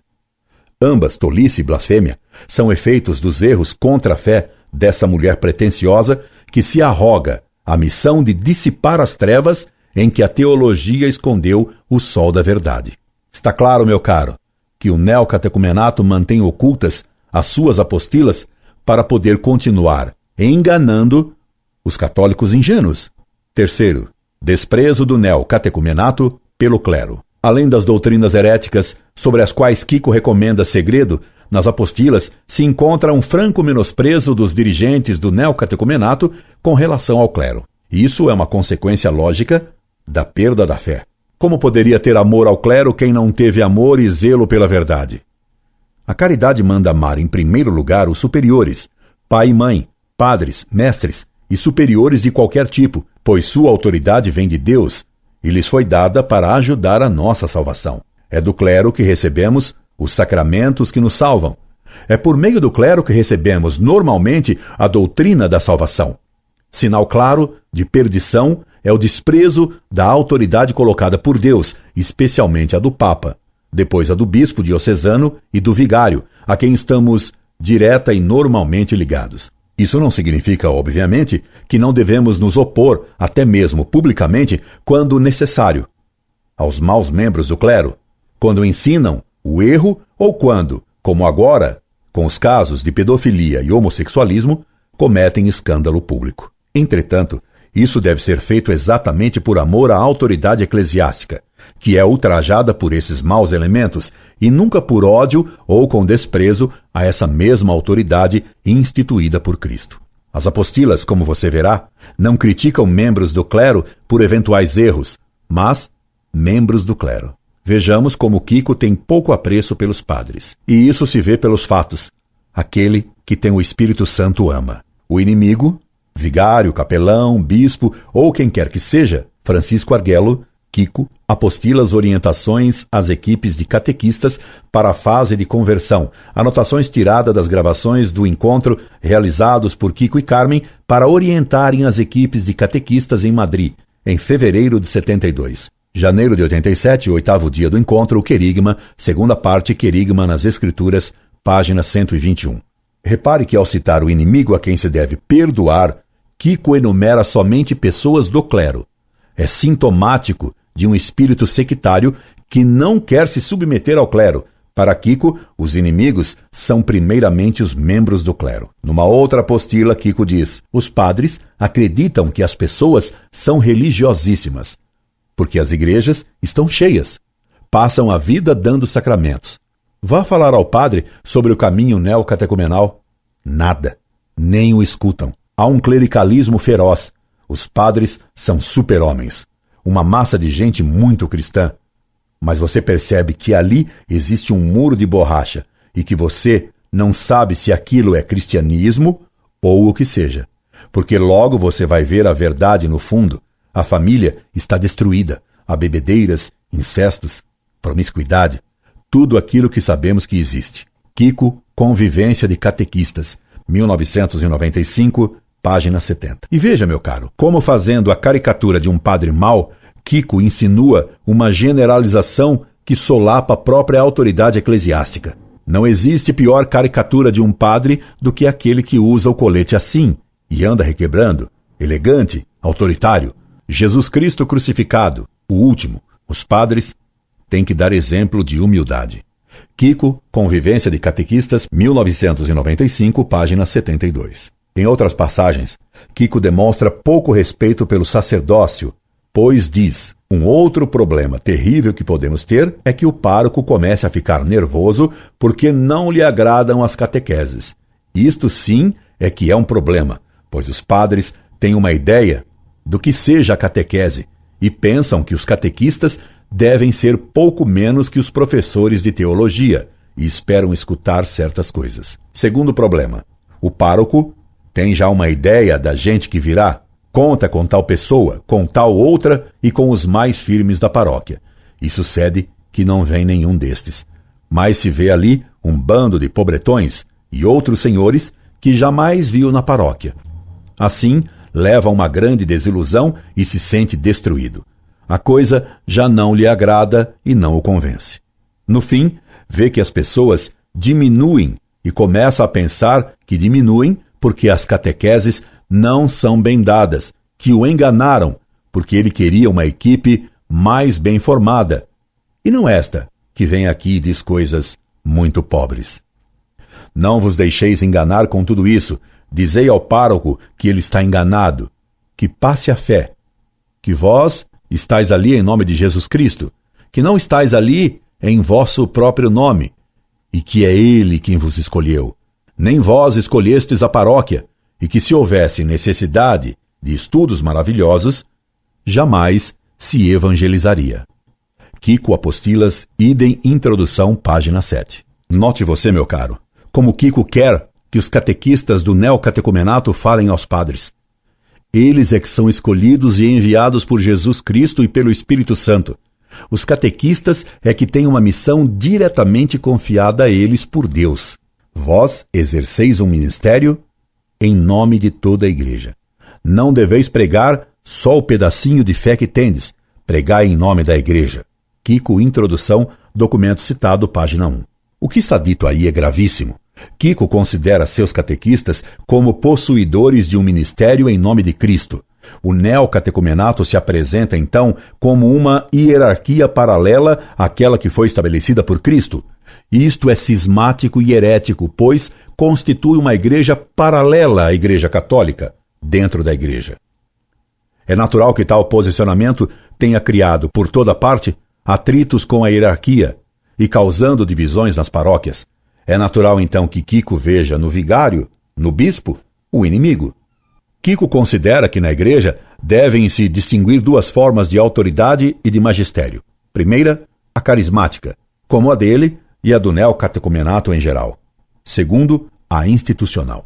Ambas, tolice e blasfêmia, são efeitos dos erros contra a fé dessa mulher pretensiosa que se arroga a missão de dissipar as trevas em que a teologia escondeu o sol da verdade. Está claro, meu caro, que o neocatecumenato mantém ocultas as suas apostilas para poder continuar enganando os católicos ingênuos. Terceiro, desprezo do neocatecumenato pelo clero. Além das doutrinas heréticas sobre as quais Kiko recomenda segredo, nas apostilas se encontra um franco menosprezo dos dirigentes do neocatecumenato com relação ao clero. Isso é uma consequência lógica da perda da fé. Como poderia ter amor ao clero quem não teve amor e zelo pela verdade? A caridade manda amar em primeiro lugar os superiores, pai e mãe, padres, mestres e superiores de qualquer tipo, pois sua autoridade vem de Deus e lhes foi dada para ajudar a nossa salvação. É do clero que recebemos os sacramentos que nos salvam. É por meio do clero que recebemos normalmente a doutrina da salvação. Sinal claro de perdição é o desprezo da autoridade colocada por Deus, especialmente a do Papa, depois a do bispo diocesano e do vigário, a quem estamos direta e normalmente ligados. Isso não significa, obviamente, que não devemos nos opor, até mesmo publicamente, quando necessário, aos maus membros do clero, quando ensinam o erro ou quando, como agora, com os casos de pedofilia e homossexualismo, cometem escândalo público. Entretanto, isso deve ser feito exatamente por amor à autoridade eclesiástica, que é ultrajada por esses maus elementos, e nunca por ódio ou com desprezo a essa mesma autoridade instituída por Cristo. As apostilas, como você verá, não criticam membros do clero por eventuais erros, mas membros do clero. Vejamos como Kiko tem pouco apreço pelos padres. E isso se vê pelos fatos. Aquele que tem o Espírito Santo ama. O inimigo, vigário, capelão, bispo ou quem quer que seja, Francisco Arguello, Kiko, apostila as orientações às equipes de catequistas para a fase de conversão, anotações tiradas das gravações do encontro realizados por Kiko e Carmen para orientarem as equipes de catequistas em Madrid, em fevereiro de 72. Janeiro de 87, oitavo dia do encontro, o querigma, segunda parte, querigma nas Escrituras, página 121. Repare que ao citar o inimigo a quem se deve perdoar, Kiko enumera somente pessoas do clero. É sintomático de um espírito sectário que não quer se submeter ao clero. Para Kiko, os inimigos são primeiramente os membros do clero. Numa outra apostila, Kiko diz: os padres acreditam que as pessoas são religiosíssimas, porque as igrejas estão cheias. Passam a vida dando sacramentos. Vá falar ao padre sobre o caminho neocatecumenal. Nada. Nem o escutam. Há um clericalismo feroz. Os padres são super-homens. Uma massa de gente muito cristã. Mas você percebe que ali existe um muro de borracha e que você não sabe se aquilo é cristianismo ou o que seja. Porque logo você vai ver a verdade no fundo. A família está destruída. Há bebedeiras, incestos, promiscuidade. Tudo aquilo que sabemos que existe. Kiko, Convivência de Catequistas, 1995, página 70. E veja, meu caro, como fazendo a caricatura de um padre mau, Kiko insinua uma generalização que solapa a própria autoridade eclesiástica. Não existe pior caricatura de um padre do que aquele que usa o colete assim, e anda requebrando, elegante, autoritário. Jesus Cristo crucificado, o último. Os padres têm que dar exemplo de humildade. Kiko, Convivência de Catequistas, 1995, página 72. Em outras passagens, Kiko demonstra pouco respeito pelo sacerdócio, pois diz: um outro problema terrível que podemos ter é que o pároco comece a ficar nervoso porque não lhe agradam as catequeses. Isto sim é que é um problema, pois os padres têm uma ideia do que seja a catequese e pensam que os catequistas devem ser pouco menos que os professores de teologia e esperam escutar certas coisas. Segundo problema, o pároco tem já uma ideia da gente que virá, conta com tal pessoa, com tal outra e com os mais firmes da paróquia. E sucede que não vem nenhum destes, mas se vê ali um bando de pobretões e outros senhores que jamais viu na paróquia. Assim, leva a uma grande desilusão e se sente destruído. A coisa já não lhe agrada e não o convence. No fim, vê que as pessoas diminuem e começa a pensar que diminuem porque as catequeses não são bem dadas, que o enganaram, porque ele queria uma equipe mais bem formada, e não esta, que vem aqui e diz coisas muito pobres. Não vos deixeis enganar com tudo isso. Dizei ao pároco que ele está enganado, que passe a fé, que vós estáis ali em nome de Jesus Cristo, que não estáis ali em vosso próprio nome, e que é ele quem vos escolheu. Nem vós escolhestes a paróquia, e que se houvesse necessidade de estudos maravilhosos, jamais se evangelizaria. Kiko Apostilas, idem introdução, página 7. Note você, meu caro, como Kiko quer que os catequistas do neocatecumenato falem aos padres. Eles é que são escolhidos e enviados por Jesus Cristo e pelo Espírito Santo. Os catequistas é que têm uma missão diretamente confiada a eles por Deus. Vós exerceis um ministério em nome de toda a igreja. Não deveis pregar só o pedacinho de fé que tendes. Pregai em nome da igreja. Kiko, introdução, documento citado, página 1. O que está dito aí é gravíssimo. Kiko considera seus catequistas como possuidores de um ministério em nome de Cristo. O neocatecumenato se apresenta, então, como uma hierarquia paralela àquela que foi estabelecida por Cristo. Isto é cismático e herético, pois constitui uma igreja paralela à Igreja Católica, dentro da igreja. É natural que tal posicionamento tenha criado, por toda parte, atritos com a hierarquia e causando divisões nas paróquias. É natural, então, que Kiko veja no vigário, no bispo, o inimigo. Kiko considera que na igreja devem se distinguir duas formas de autoridade e de magistério. Primeira, a carismática, como a dele e a do neocatecumenato em geral. Segundo, a institucional.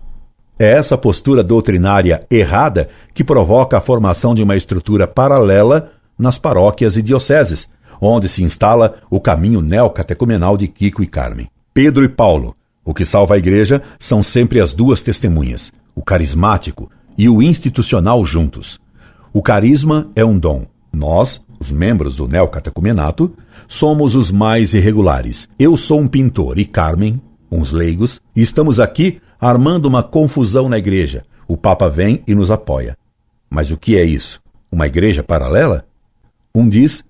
É essa postura doutrinária errada que provoca a formação de uma estrutura paralela nas paróquias e dioceses, onde se instala o caminho neocatecumenal de Kiko e Carmen. Pedro e Paulo, o que salva a igreja são sempre as duas testemunhas, o carismático e o institucional juntos. O carisma é um dom. Nós, os membros do neocatecumenato, somos os mais irregulares. Eu sou um pintor e Carmen, uns leigos, e estamos aqui armando uma confusão na igreja. O Papa vem e nos apoia. Mas o que é isso? Uma igreja paralela? Um diz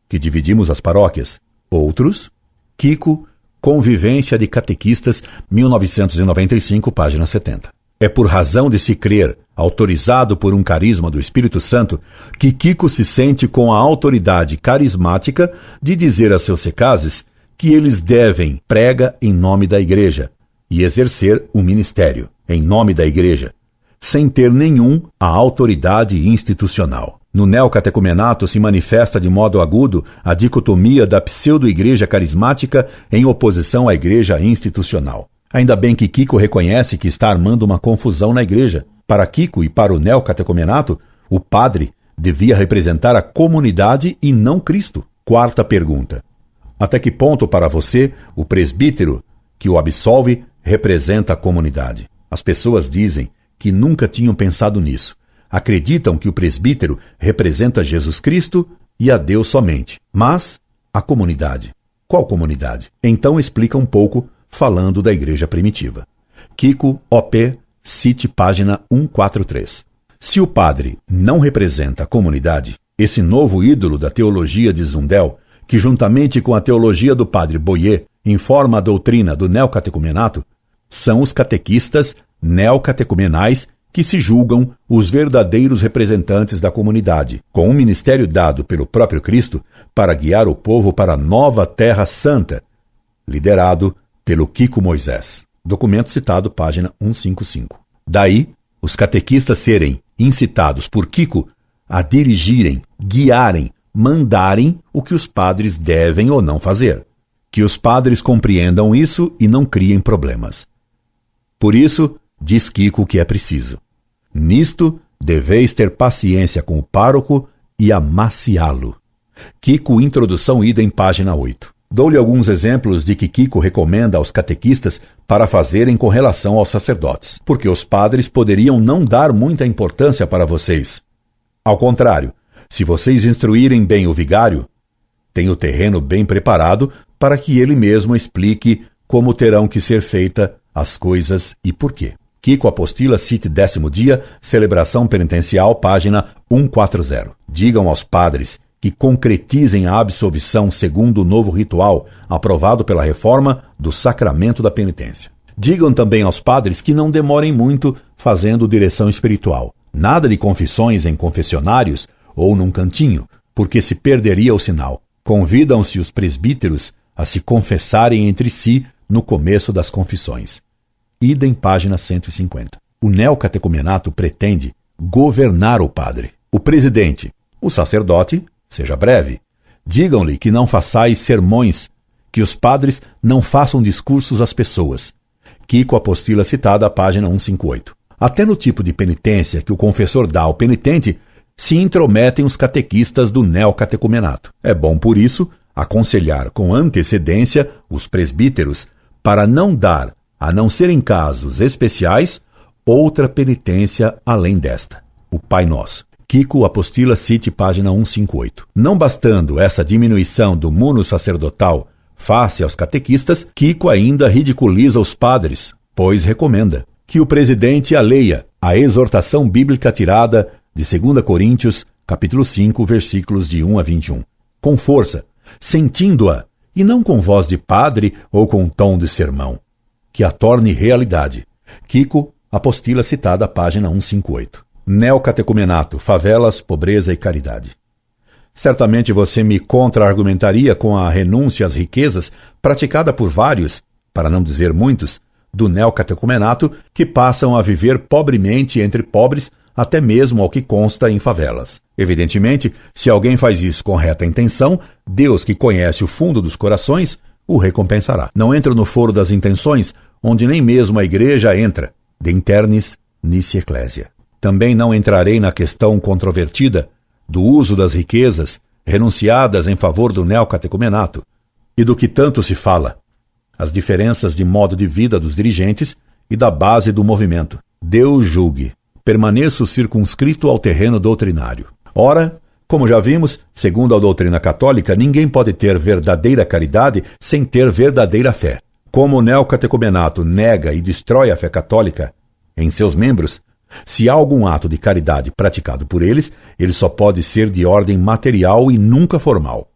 que dividimos as paróquias. Outros, Kiko, Convivência de Catequistas, 1995, página 70. É por razão de se crer, autorizado por um carisma do Espírito Santo, que Kiko se sente com a autoridade carismática de dizer a seus secazes que eles devem prega em nome da igreja e exercer o ministério em nome da igreja, sem ter nenhum a autoridade institucional. No neocatecumenato se manifesta de modo agudo a dicotomia da pseudo-igreja carismática em oposição à igreja institucional. Ainda bem que Kiko reconhece que está armando uma confusão na igreja. Para Kiko e para o neocatecumenato, o padre devia representar a comunidade e não Cristo. Quarta pergunta. Até que ponto para você o presbítero que o absolve representa a comunidade? As pessoas dizem que nunca tinham pensado nisso. Acreditam que o presbítero representa Jesus Cristo e a Deus somente. Mas a comunidade. Qual comunidade? Então explica um pouco falando da igreja primitiva. Kiko, OP cite página 143. Se o padre não representa a comunidade, esse novo ídolo da teologia de Zundel, que juntamente com a teologia do padre Boyer informa a doutrina do neocatecumenato, são os catequistas neocatecumenais que se julgam os verdadeiros representantes da comunidade, com um ministério dado pelo próprio Cristo para guiar o povo para a nova Terra Santa, liderado pelo Kiko Moisés. Documento citado, página 155. Daí, os catequistas serem incitados por Kiko a dirigirem, guiarem, mandarem o que os padres devem ou não fazer. Que os padres compreendam isso e não criem problemas. Por isso, diz Kiko que é preciso: nisto deveis ter paciência com o pároco e amaciá-lo. Kiko, introdução, idem, página 8. Dou-lhe alguns exemplos de que Kiko recomenda aos catequistas para fazerem com relação aos sacerdotes, porque os padres poderiam não dar muita importância para vocês. Ao contrário, se vocês instruírem bem o vigário, tem o terreno bem preparado para que ele mesmo explique como terão que ser feitas as coisas e por quê. Kiko Apostila, cite 10º dia, celebração penitencial, página 140. Digam aos padres que concretizem a absolvição segundo o novo ritual aprovado pela reforma do sacramento da penitência. Digam também aos padres que não demorem muito fazendo direção espiritual. Nada de confissões em confessionários ou num cantinho, porque se perderia o sinal. Convidam-se os presbíteros a se confessarem entre si no começo das confissões. Idem, página 150. O neocatecumenato pretende governar o padre. O presidente, o sacerdote, seja breve. Digam-lhe que não façais sermões, que os padres não façam discursos às pessoas. Kiko Apostila citada, página 158. Até no tipo de penitência que o confessor dá ao penitente, se intrometem os catequistas do neocatecumenato. É bom, por isso, aconselhar com antecedência os presbíteros para não dar, a não ser em casos especiais, outra penitência além desta, o Pai Nosso. Kiko Apostila, cite página 158. Não bastando essa diminuição do munus sacerdotal face aos catequistas, Kiko ainda ridiculiza os padres, pois recomenda que o presidente a leia a exortação bíblica tirada de 2 Coríntios, capítulo 5, versículos de 1 a 21, com força, sentindo-a, e não com voz de padre ou com tom de sermão, que a torne realidade. Kiko Apostila, citada, página 158. Neocatecumenato, favelas, pobreza e caridade. Certamente você me contra-argumentaria com a renúncia às riquezas praticada por vários, para não dizer muitos, do neocatecumenato que passam a viver pobremente entre pobres, até mesmo ao que consta em favelas. Evidentemente, se alguém faz isso com reta intenção, Deus, que conhece o fundo dos corações, o recompensará. Não entro no foro das intenções, onde nem mesmo a igreja entra, de internis nisi ecclesia. Também não entrarei na questão controvertida do uso das riquezas renunciadas em favor do neocatecumenato e do que tanto se fala, as diferenças de modo de vida dos dirigentes e da base do movimento. Deus julgue. Permaneço circunscrito ao terreno doutrinário. Ora, como já vimos, segundo a doutrina católica, ninguém pode ter verdadeira caridade sem ter verdadeira fé. Como o neocatecumenato nega e destrói a fé católica em seus membros, se há algum ato de caridade praticado por eles, ele só pode ser de ordem material e nunca formal.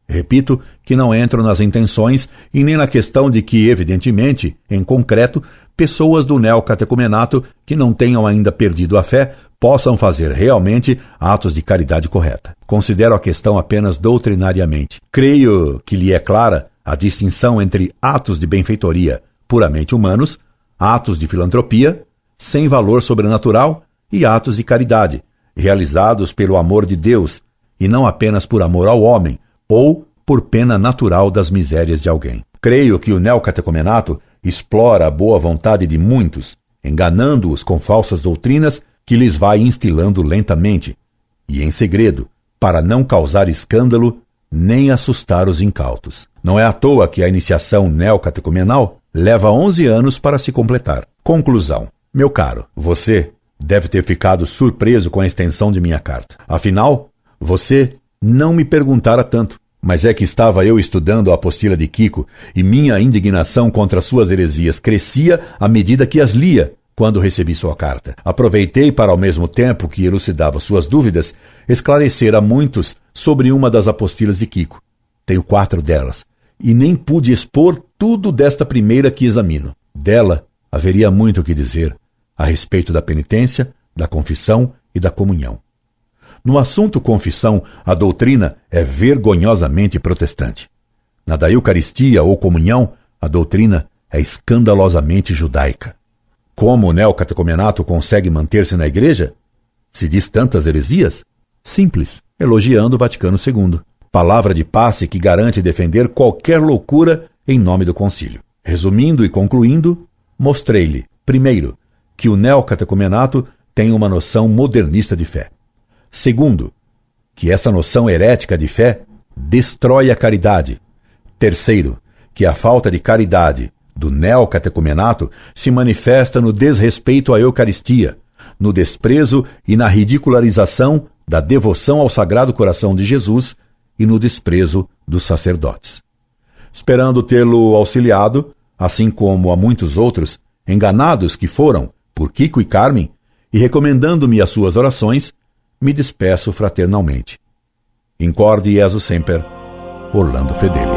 Repito que não entro nas intenções e nem na questão de que, evidentemente, em concreto, pessoas do neocatecumenato que não tenham ainda perdido a fé possam fazer realmente atos de caridade correta. Considero a questão apenas doutrinariamente. Creio que lhe é clara a distinção entre atos de benfeitoria puramente humanos, atos de filantropia sem valor sobrenatural e atos de caridade, realizados pelo amor de Deus e não apenas por amor ao homem ou por pena natural das misérias de alguém. Creio que o neocatecumenato explora a boa vontade de muitos, enganando-os com falsas doutrinas que lhes vai instilando lentamente e em segredo, para não causar escândalo nem assustar os incautos. Não é à toa que a iniciação neocatecumenal leva 11 anos para se completar. Conclusão. Meu caro, você deve ter ficado surpreso com a extensão de minha carta. Afinal, você não me perguntara tanto, mas é que estava eu estudando a apostila de Kiko e minha indignação contra suas heresias crescia à medida que as lia, quando recebi sua carta. Aproveitei para, ao mesmo tempo que elucidava suas dúvidas, esclarecer a muitos sobre uma das apostilas de Kiko. Tenho 4 delas, e nem pude expor tudo desta primeira que examino. Dela haveria muito o que dizer a respeito da penitência, da confissão e da comunhão. No assunto confissão, a doutrina é vergonhosamente protestante. Na da Eucaristia ou comunhão, a doutrina é escandalosamente judaica. Como o neocatecumenato consegue manter-se na igreja? Se diz tantas heresias? Simples, elogiando o Vaticano II. Palavra de passe que garante defender qualquer loucura em nome do concílio. Resumindo e concluindo, mostrei-lhe, primeiro, que o neocatecumenato tem uma noção modernista de fé. Segundo, que essa noção herética de fé destrói a caridade. Terceiro, que a falta de caridade do neocatecumenato se manifesta no desrespeito à Eucaristia, no desprezo e na ridicularização da devoção ao Sagrado Coração de Jesus e no desprezo dos sacerdotes. Esperando tê-lo auxiliado, assim como a muitos outros, enganados que foram por Kiko e Carmen, e recomendando-me as suas orações, me despeço fraternalmente. Incorde Jesus Semper, Orlando Fedeli.